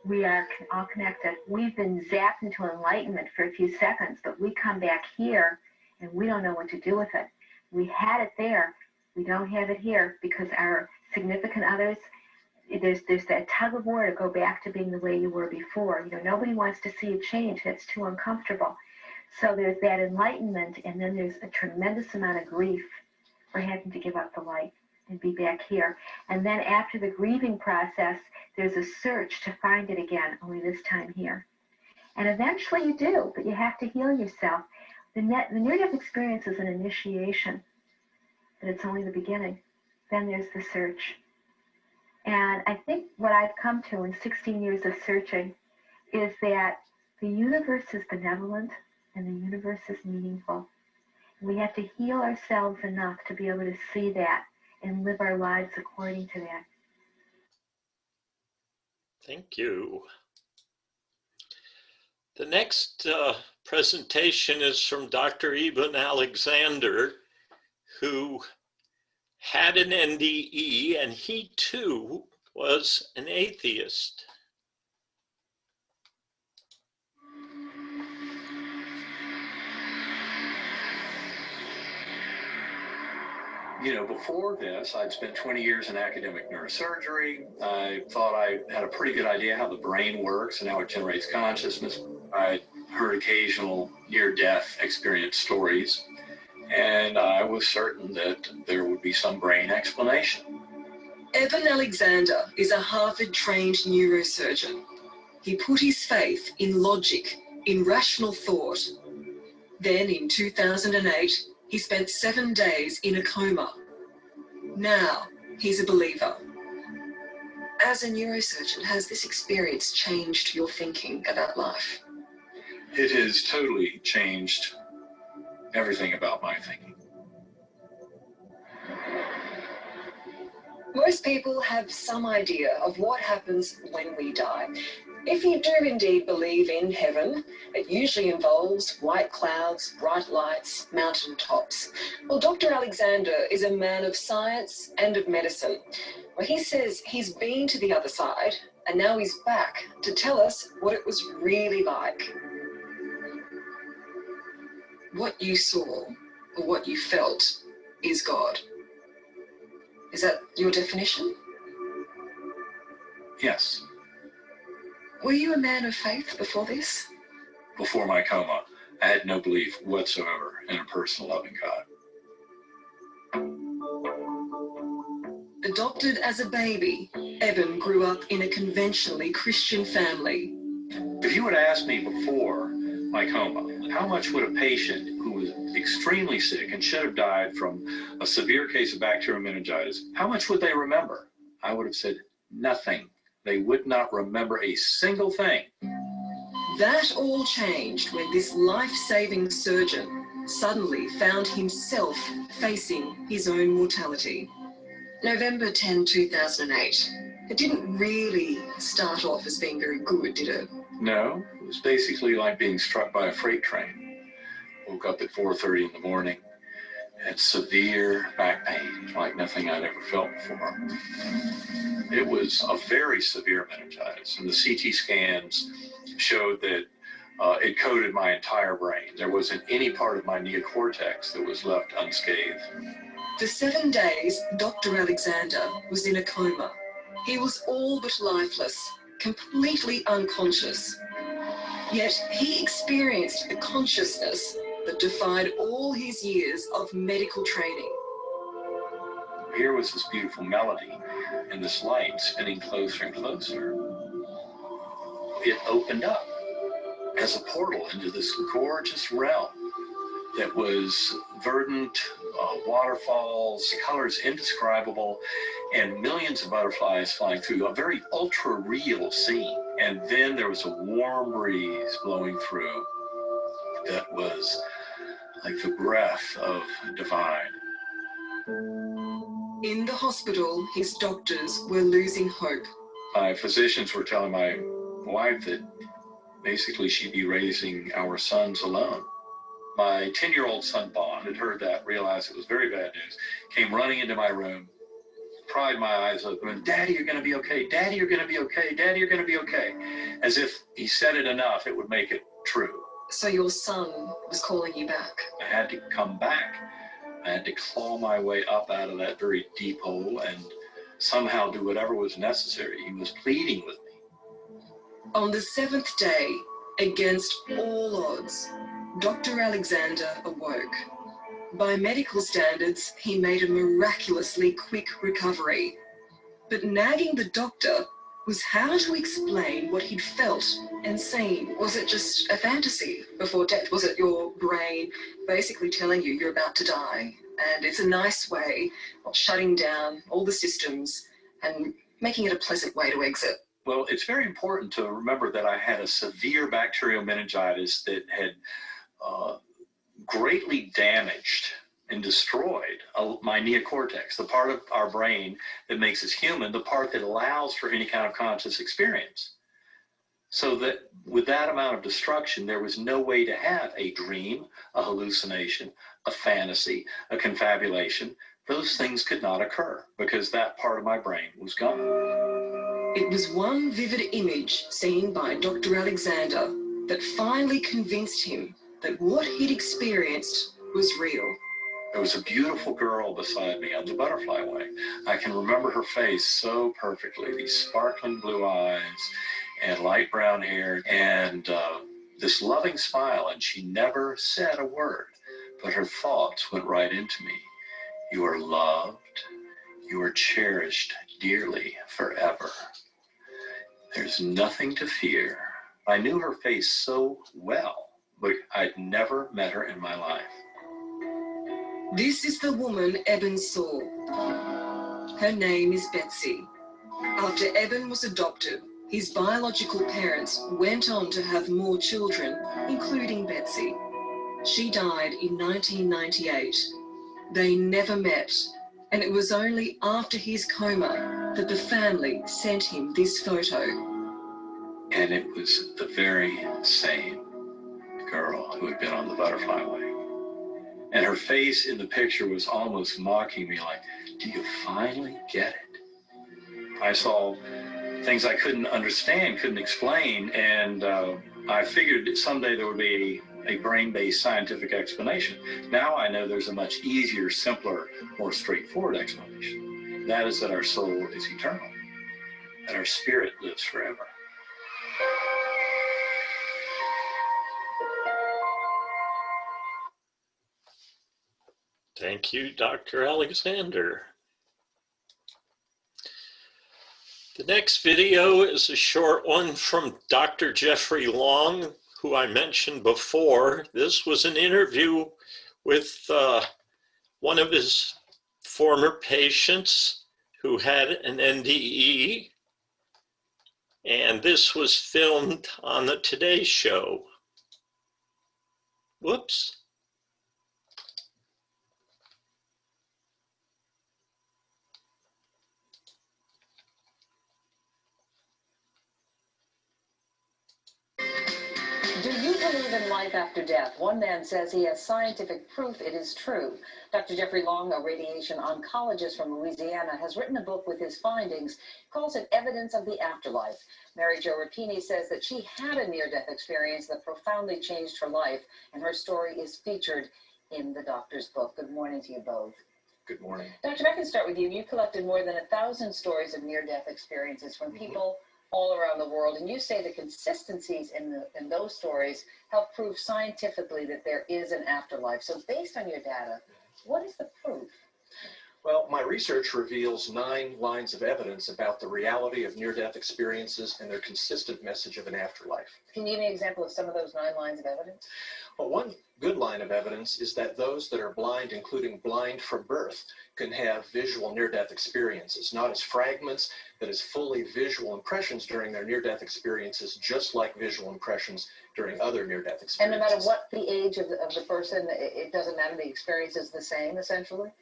D: We are all connected. We've been zapped into enlightenment for a few seconds, but we come back here and we don't know what to do with it. We had it there. We don't have it here because our significant others, there's that tug of war to go back to being the way you were before. Nobody wants to see you change. That's too uncomfortable. So there's that enlightenment, and then there's a tremendous amount of grief for having to give up the light and be back here. And then after the grieving process, there's a search to find it again, only this time here. And eventually you do, but you have to heal yourself. The near-death experience is an initiation, but it's only the beginning. Then there's the search. And I think what I've come to in 16 years of searching is that the universe is benevolent and the universe is meaningful. We have to heal ourselves enough to be able to see that and live our lives according to that.
A: Thank you. The next presentation is from Dr. Eben Alexander, who had an NDE, and he too was an atheist.
E: You know, before this, I'd spent 20 years in academic neurosurgery. I thought I had a pretty good idea how the brain works and how it generates consciousness. I heard occasional near-death experience stories, and I was certain that there would be some brain explanation.
F: Evan Alexander is a Harvard-trained neurosurgeon. He put his faith in logic, in rational thought. Then in 2008, he spent 7 days in a coma. Now he's a believer. As a neurosurgeon, has this experience changed your thinking about life?
E: It has totally changed everything about my thinking.
F: Most people have some idea of what happens when we die. If you do indeed believe in heaven, it usually involves white clouds, bright lights, mountain tops. Well, Dr. Alexander is a man of science and of medicine. Well, he says he's been to the other side and now he's back to tell us what it was really like. What you saw or what you felt is God. Is that your definition?
E: Yes.
F: Were you a man of faith before this?
E: Before my coma, I had no belief whatsoever in a personal loving God.
F: Adopted as a baby, Eben grew up in a conventionally Christian family.
E: If you would ask me before my coma, how much would a patient who was extremely sick and should have died from a severe case of bacterial meningitis, how much would they remember? I would have said nothing. They would not remember a single thing.
F: That all changed when this life-saving surgeon suddenly found himself facing his own mortality. November 10, 2008. It didn't really start off as being very good, did it?
E: No, it was basically like being struck by a freight train. Woke up at 4:30 in the morning, had severe back pain, like nothing I'd ever felt before. It was a very severe meningitis, and the CT scans showed that it coated my entire brain. There wasn't any part of my neocortex that was left unscathed.
F: For 7 days, Dr. Alexander was in a coma. He was all but lifeless, completely unconscious. Yet he experienced a consciousness that defied all his years of medical training.
E: Here was this beautiful melody and this light spinning closer and closer. It opened up as a portal into this gorgeous realm that was verdant, waterfalls, colors indescribable, and millions of butterflies flying through, a very ultra-real scene. And then there was a warm breeze blowing through that was like the breath of divine.
F: In the hospital, his doctors were losing hope.
E: My physicians were telling my wife that basically she'd be raising our sons alone. My 10-year-old son, Bond, had heard that, realized it was very bad news, came running into my room, pried my eyes open, and, "Daddy, you're going to be okay. Daddy, you're going to be okay. Daddy, you're going to be okay." As if he said it enough, it would make it true.
F: So your son was calling you back.
E: I had to come back. I had to claw my way up out of that very deep hole and somehow do whatever was necessary. He was pleading with me.
F: On the 7th day, against all odds, Dr. Alexander awoke. By medical standards, he made a miraculously quick recovery. But nagging the doctor was how to explain what he'd felt and seen. Was it just a fantasy before death? Was it your brain basically telling you you're about to die? And it's a nice way of shutting down all the systems and making it a pleasant way to exit.
E: Well, it's very important to remember that I had a severe bacterial meningitis that had greatly damaged and destroyed my neocortex, the part of our brain that makes us human, the part that allows for any kind of conscious experience. So that with that amount of destruction, there was no way to have a dream, a hallucination, a fantasy, a confabulation. Those things could not occur because that part of my brain was gone.
F: It was one vivid image seen by Dr. Alexander that finally convinced him that what he'd experienced was real.
E: There was a beautiful girl beside me on the butterfly way. I can remember her face so perfectly, these sparkling blue eyes and light brown hair and this loving smile, and she never said a word, but her thoughts went right into me. You are loved, you are cherished dearly forever. There's nothing to fear. I knew her face so well, but I'd never met her in my life.
F: This is the woman Eben saw. Her name is Betsy. After Eben was adopted, his biological parents went on to have more children, including Betsy. She died in 1998. They never met, and it was only after his coma that the family sent him this photo.
E: And it was the very same girl who had been on the butterfly way. And her face in the picture was almost mocking me, like, do you finally get it? I saw things I couldn't understand, couldn't explain, and I figured that someday there would be a brain-based scientific explanation. Now I know there's a much easier, simpler, more straightforward explanation. That is that our soul is eternal, that our spirit lives forever.
A: Thank you, Dr. Alexander. The next video is a short one from Dr. Jeffrey Long, who I mentioned before. This was an interview with one of his former patients who had an NDE, and this was filmed on the Today Show. Whoops.
G: Do you believe in life after death? One man says he has scientific proof it is true. Dr. Jeffrey Long, a radiation oncologist from Louisiana, has written a book with his findings, calls it Evidence of the Afterlife. Mary Jo Rapini says that she had a near-death experience that profoundly changed her life, and her story is featured in the doctor's book. Good morning to you both.
H: Good morning.
G: Doctor, I can start with you. You collected more than 1,000 stories of near-death experiences from people all around the world, and you say the consistencies in those stories help prove scientifically that there is an afterlife. So based on your data, what is the proof?
H: Well, my research reveals 9 lines of evidence about the reality of near-death experiences and their consistent message of an afterlife.
G: Can you give me an example of some of those 9 lines of evidence?
H: Well, one good line of evidence is that those that are blind, including blind from birth, can have visual near-death experiences, not as fragments, but as fully visual impressions during their near-death experiences, just like visual impressions during other near-death experiences.
G: And no matter what the age of the person, it doesn't matter, the experience is the same, essentially?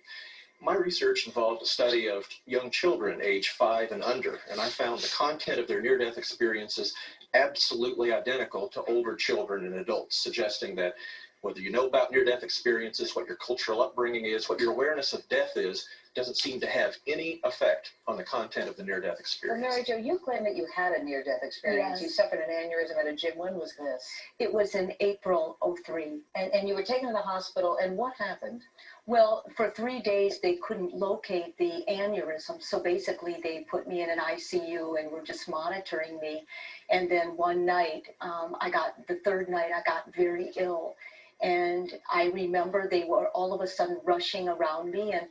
H: My research involved a study of young children age 5 and under, and I found the content of their near-death experiences absolutely identical to older children and adults, suggesting that whether you know about near-death experiences, what your cultural upbringing is, what your awareness of death is, doesn't seem to have any effect on the content of the near-death experience.
G: Well, Mary Jo, you claim that you had a near-death experience. Yes. You suffered an aneurysm at a gym. When was this?
D: It was in April '03.
G: And you were taken to the hospital, and what happened?
D: Well, for 3 days, they couldn't locate the aneurysm. So basically, they put me in an ICU and were just monitoring me. And then one night, the third night, I got very ill. And I remember they were all of a sudden rushing around me and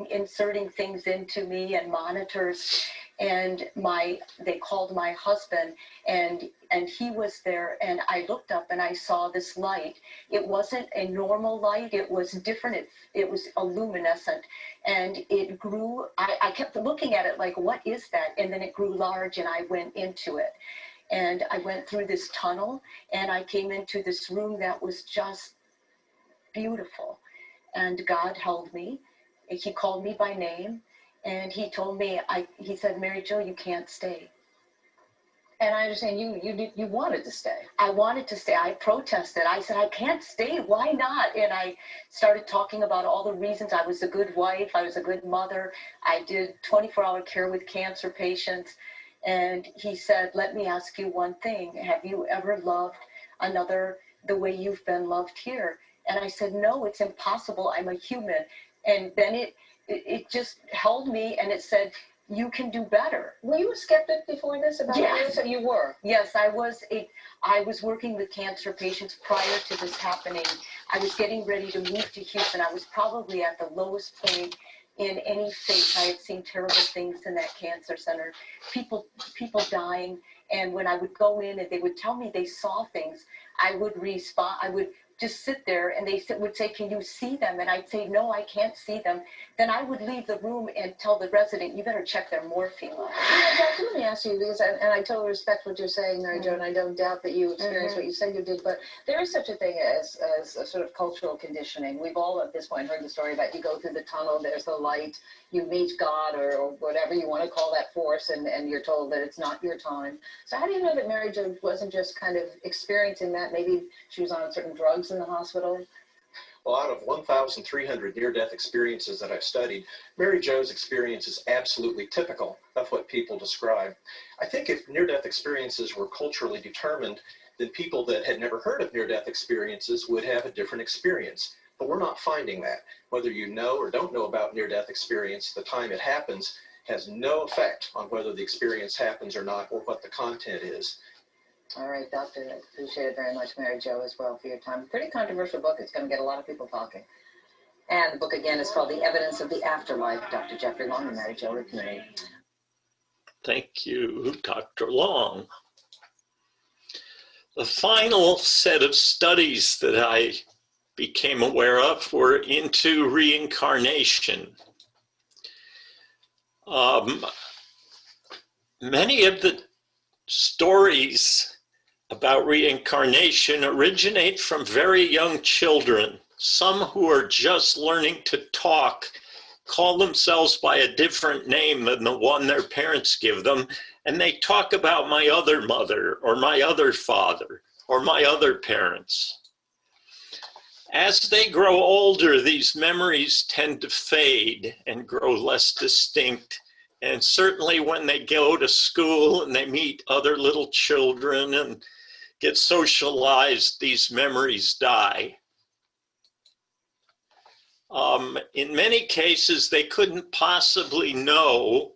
D: inserting things into me and monitors. And they called my husband, and he was there, and I looked up and I saw this light. It wasn't a normal light, it was different, it was a luminescent, and it grew. I kept looking at it like, what is that? And then it grew large, and I went into it. And I went through this tunnel, and I came into this room that was just beautiful. And God held me. He called me by name. And he told me, he said, Mary Jo, you can't stay.
G: And I understand you wanted to stay.
D: I wanted to stay. I protested. I said, I can't stay. Why not? And I started talking about all the reasons. I was a good wife. I was a good mother. I did 24-hour care with cancer patients. And he said, let me ask you one thing. Have you ever loved another the way you've been loved here?
G: And I said, no, it's impossible. I'm a human. And then it just held me, and it said, you can do better.
I: Were you a skeptic before this about
G: Yes.
I: You were?
G: Yes, I was working with cancer patients prior to this happening. I was getting ready to move to Houston. I was probably at the lowest point in any faith. I had seen terrible things in that cancer center, people dying. And when I would go in and they would tell me they saw things, I would respond. I would just sit there, and they would say, can you see them? And I'd say, no, I can't see them. Then I would leave the room and tell the resident, you better check their morphine level.
I: Doctor, let me ask you, because, and I totally respect what you're saying, Mary Jo, and I don't doubt that you experienced what you said you did, but there is such a thing as a sort of cultural conditioning. We've all at this point heard the story about you go through the tunnel, there's the light, you meet God or whatever you want to call that force, and you're told that it's not your time. So how do you know that Mary Jo wasn't just kind of experiencing that? Maybe she was on certain drugs in the hospital?
H: Well, out of 1,300 near-death experiences that I've studied, Mary Jo's experience is absolutely typical of what people describe. I think if near-death experiences were culturally determined, then people that had never heard of near-death experiences would have a different experience. But we're not finding that. Whether you know or don't know about near-death experience, the time it happens has no effect on whether the experience happens or not, or what the content is.
G: All right, Doctor, I appreciate it very much, Mary Jo, as well, for your time. Pretty controversial book. It's going to get a lot of people talking. And the book, again, is called The Evidence of the Afterlife, Dr. Jeffrey Long and Mary Jo Ripney.
A: Thank you, Dr. Long. The final set of studies that I became aware of were into reincarnation. Many of the stories about reincarnation originate from very young children. Some who are just learning to talk call themselves by a different name than the one their parents give them, and they talk about my other mother or my other father or my other parents. As they grow older, these memories tend to fade and grow less distinct. And certainly when they go to school and they meet other little children and get socialized, these memories die. In many cases, they couldn't possibly know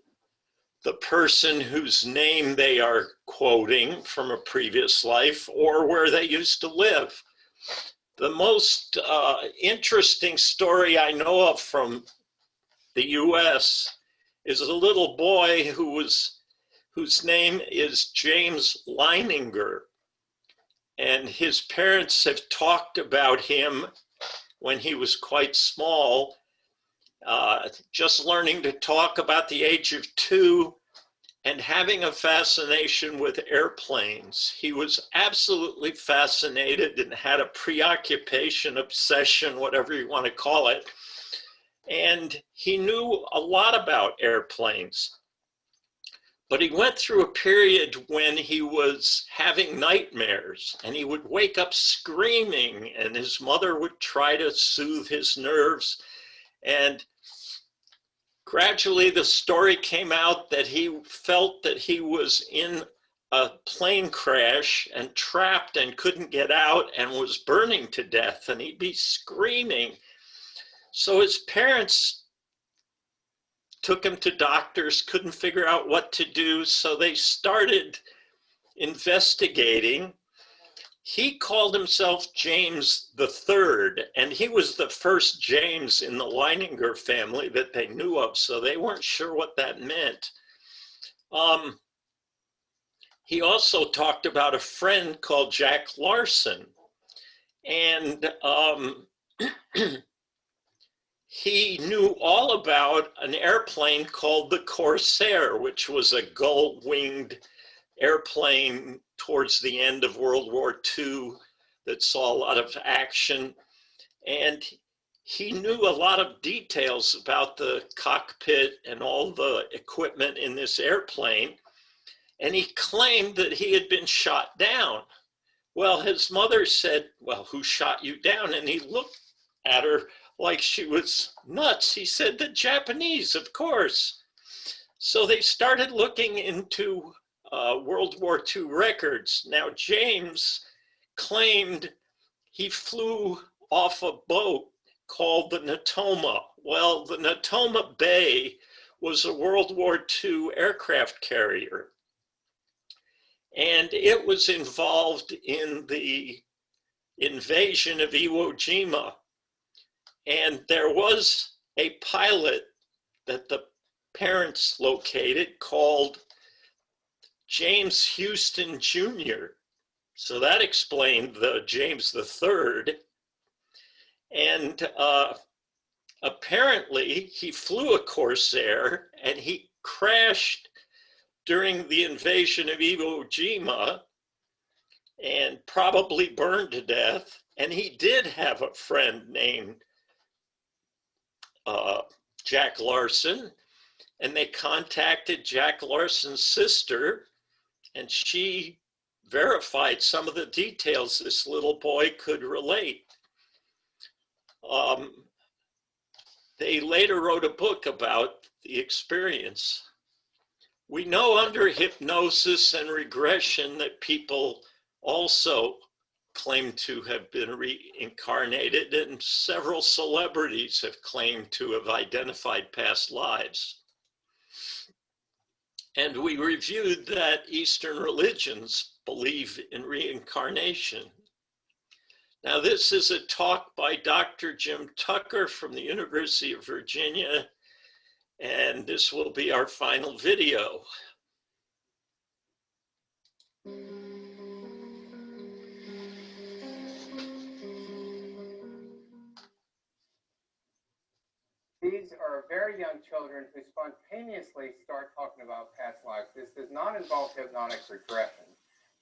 A: the person whose name they are quoting from a previous life or where they used to live. The most interesting story I know of from the US is a little boy whose name is James Leininger. And his parents have talked about him when he was quite small, just learning to talk about the age of 2 and having a fascination with airplanes. He was absolutely fascinated and had a preoccupation, obsession, whatever you want to call it. And he knew a lot about airplanes. But he went through a period when he was having nightmares, and he would wake up screaming, and his mother would try to soothe his nerves. And gradually the story came out that he felt that he was in a plane crash and trapped and couldn't get out and was burning to death, and he'd be screaming. So his parents took him to doctors, couldn't figure out what to do, so they started investigating. He called himself James III, and he was the first James in the Leininger family that they knew of, so they weren't sure what that meant. He also talked about a friend called Jack Larson, and he knew all about an airplane called the Corsair, which was a gull-winged airplane towards the end of World War II that saw a lot of action. And he knew a lot of details about the cockpit and all the equipment in this airplane. And he claimed that he had been shot down. Well, his mother said, well, who shot you down? And he looked at her like she was nuts. He said, the Japanese, of course. So they started looking into World War II records. Now, James claimed he flew off a boat called the Natoma. Well, the Natoma Bay was a World War II aircraft carrier, and it was involved in the invasion of Iwo Jima. And there was a pilot that the parents located called James Houston Jr. So that explained the James III. And apparently he flew a Corsair and he crashed during the invasion of Iwo Jima and probably burned to death. And he did have a friend named Jack Larson, and they contacted Jack Larson's sister, and she verified some of the details this little boy could relate. They later wrote a book about the experience. We know under hypnosis and regression that people also claim to have been reincarnated, and several celebrities have claimed to have identified past lives. And we reviewed that Eastern religions believe in reincarnation. Now, this is a talk by Dr. Jim Tucker from the University of Virginia, and this will be our final video.
J: These are very young children who spontaneously start talking about past lives. This does not involve hypnotic regression.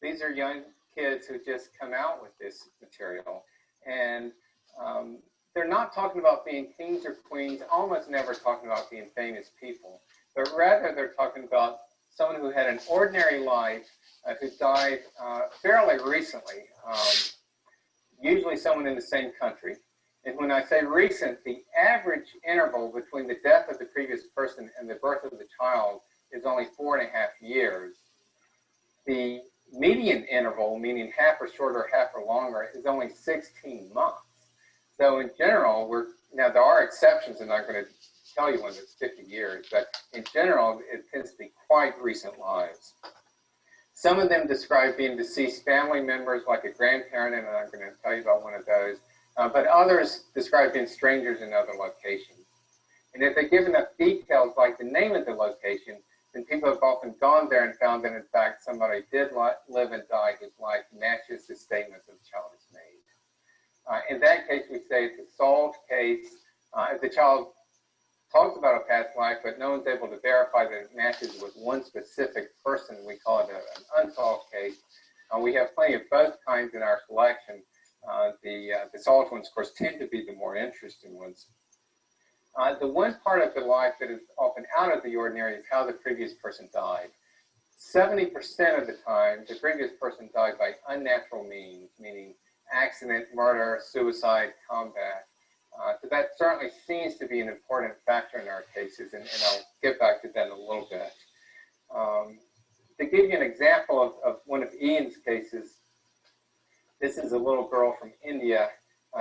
J: These are young kids who just come out with this material. And they're not talking about being kings or queens, almost never talking about being famous people. But rather, they're talking about someone who had an ordinary life, who died fairly recently, usually someone in the same country. And when I say recent, the average interval between the death of the previous person and the birth of the child is only 4.5 years. The median interval, meaning half or shorter, half or longer, is only 16 months. So in general, now there are exceptions, and I'm going to tell you when it's 50 years, but in general, it tends to be quite recent lives. Some of them describe being deceased family members, like a grandparent, and I'm going to tell you about one of those. But others describe being strangers in other locations. And if they give enough details, like the name of the location, then people have often gone there and found that, in fact, somebody did live and die whose life matches the statement that the child has made. In that case, we say it's a solved case. If the child talks about a past life, but no one's able to verify that it matches with one specific person, we call it an unsolved case. We have plenty of both kinds in our collection. The solved ones, of course, tend to be the more interesting ones. The one part of the life that is often out of the ordinary is how the previous person died. 70% of the time, the previous person died by unnatural means, meaning accident, murder, suicide, combat. So that certainly seems to be an important factor in our cases, and I'll get back to that in a little bit. To give you an example of one of Ian's cases, this is a little girl from India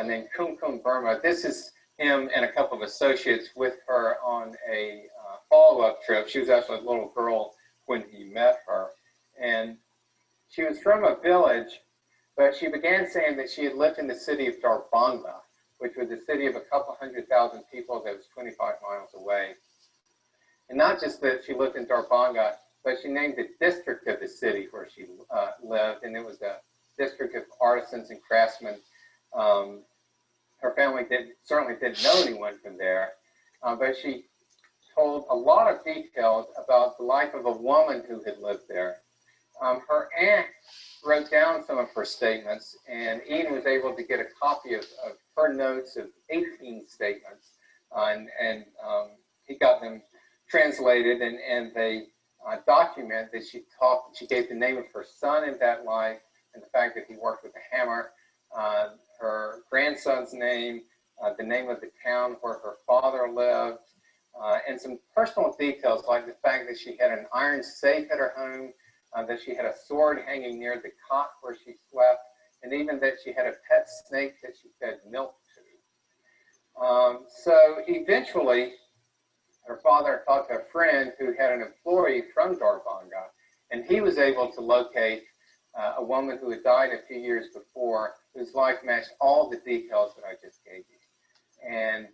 J: named Kumkum Burma. This is him and a couple of associates with her on a follow-up trip. She was actually a little girl when he met her. And she was from a village, but she began saying that she had lived in the city of Darbhanga, which was a city of a couple 100,000 people that was 25 miles away. And not just that she lived in Darbhanga, but she named the district of the city where she lived, and it was a district of artisans and craftsmen. Her family certainly didn't know anyone from there, but she told a lot of details about the life of a woman who had lived there. Her aunt wrote down some of her statements, and Ian was able to get a copy of her notes of 18 statements, and he got them translated, and they document that she gave the name of her son in that life, and the fact that he worked with a hammer, her grandson's name, the name of the town where her father lived, and some personal details like the fact that she had an iron safe at her home, that she had a sword hanging near the cot where she slept, and even that she had a pet snake that she fed milk to. So eventually, her father talked to a friend who had an employee from Darbanga, and he was able to locate a woman who had died a few years before, whose life matched all the details that I just gave you. And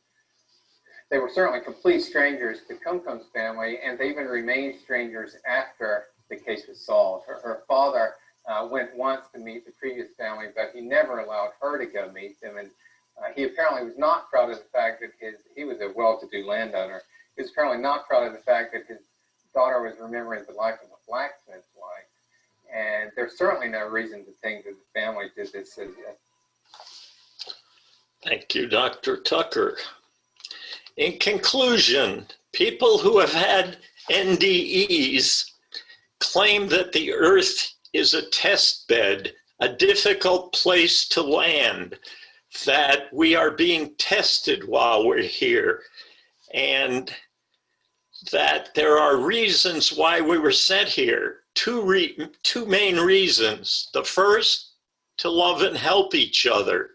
J: they were certainly complete strangers to Kumkum's family, and they even remained strangers after the case was solved. Her father went once to meet the previous family, but he never allowed her to go meet them. And he apparently was not proud of the fact that he was a well-to-do landowner. He was apparently not proud of the fact that his daughter was remembering the life of a blacksmith's wife. And there's certainly no reason to think that the family did this.
A: Thank you, Dr. Tucker. In conclusion, people who have had NDEs claim that the Earth is a test bed, a difficult place to land, that we are being tested while we're here, and that there are reasons why we were sent here. Two main reasons. The first, to love and help each other,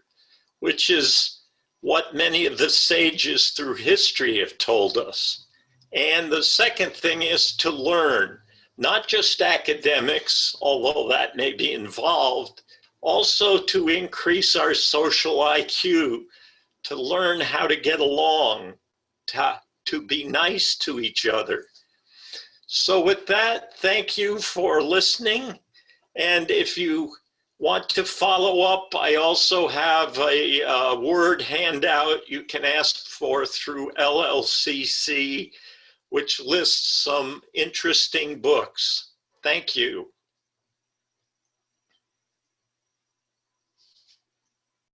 A: which is what many of the sages through history have told us. And the second thing is to learn, not just academics, although that may be involved, also to increase our social IQ, to learn how to get along, to be nice to each other. So with that, thank you for listening. And if you want to follow up, I also have a word handout you can ask for through LLCC, which lists some interesting books. Thank you.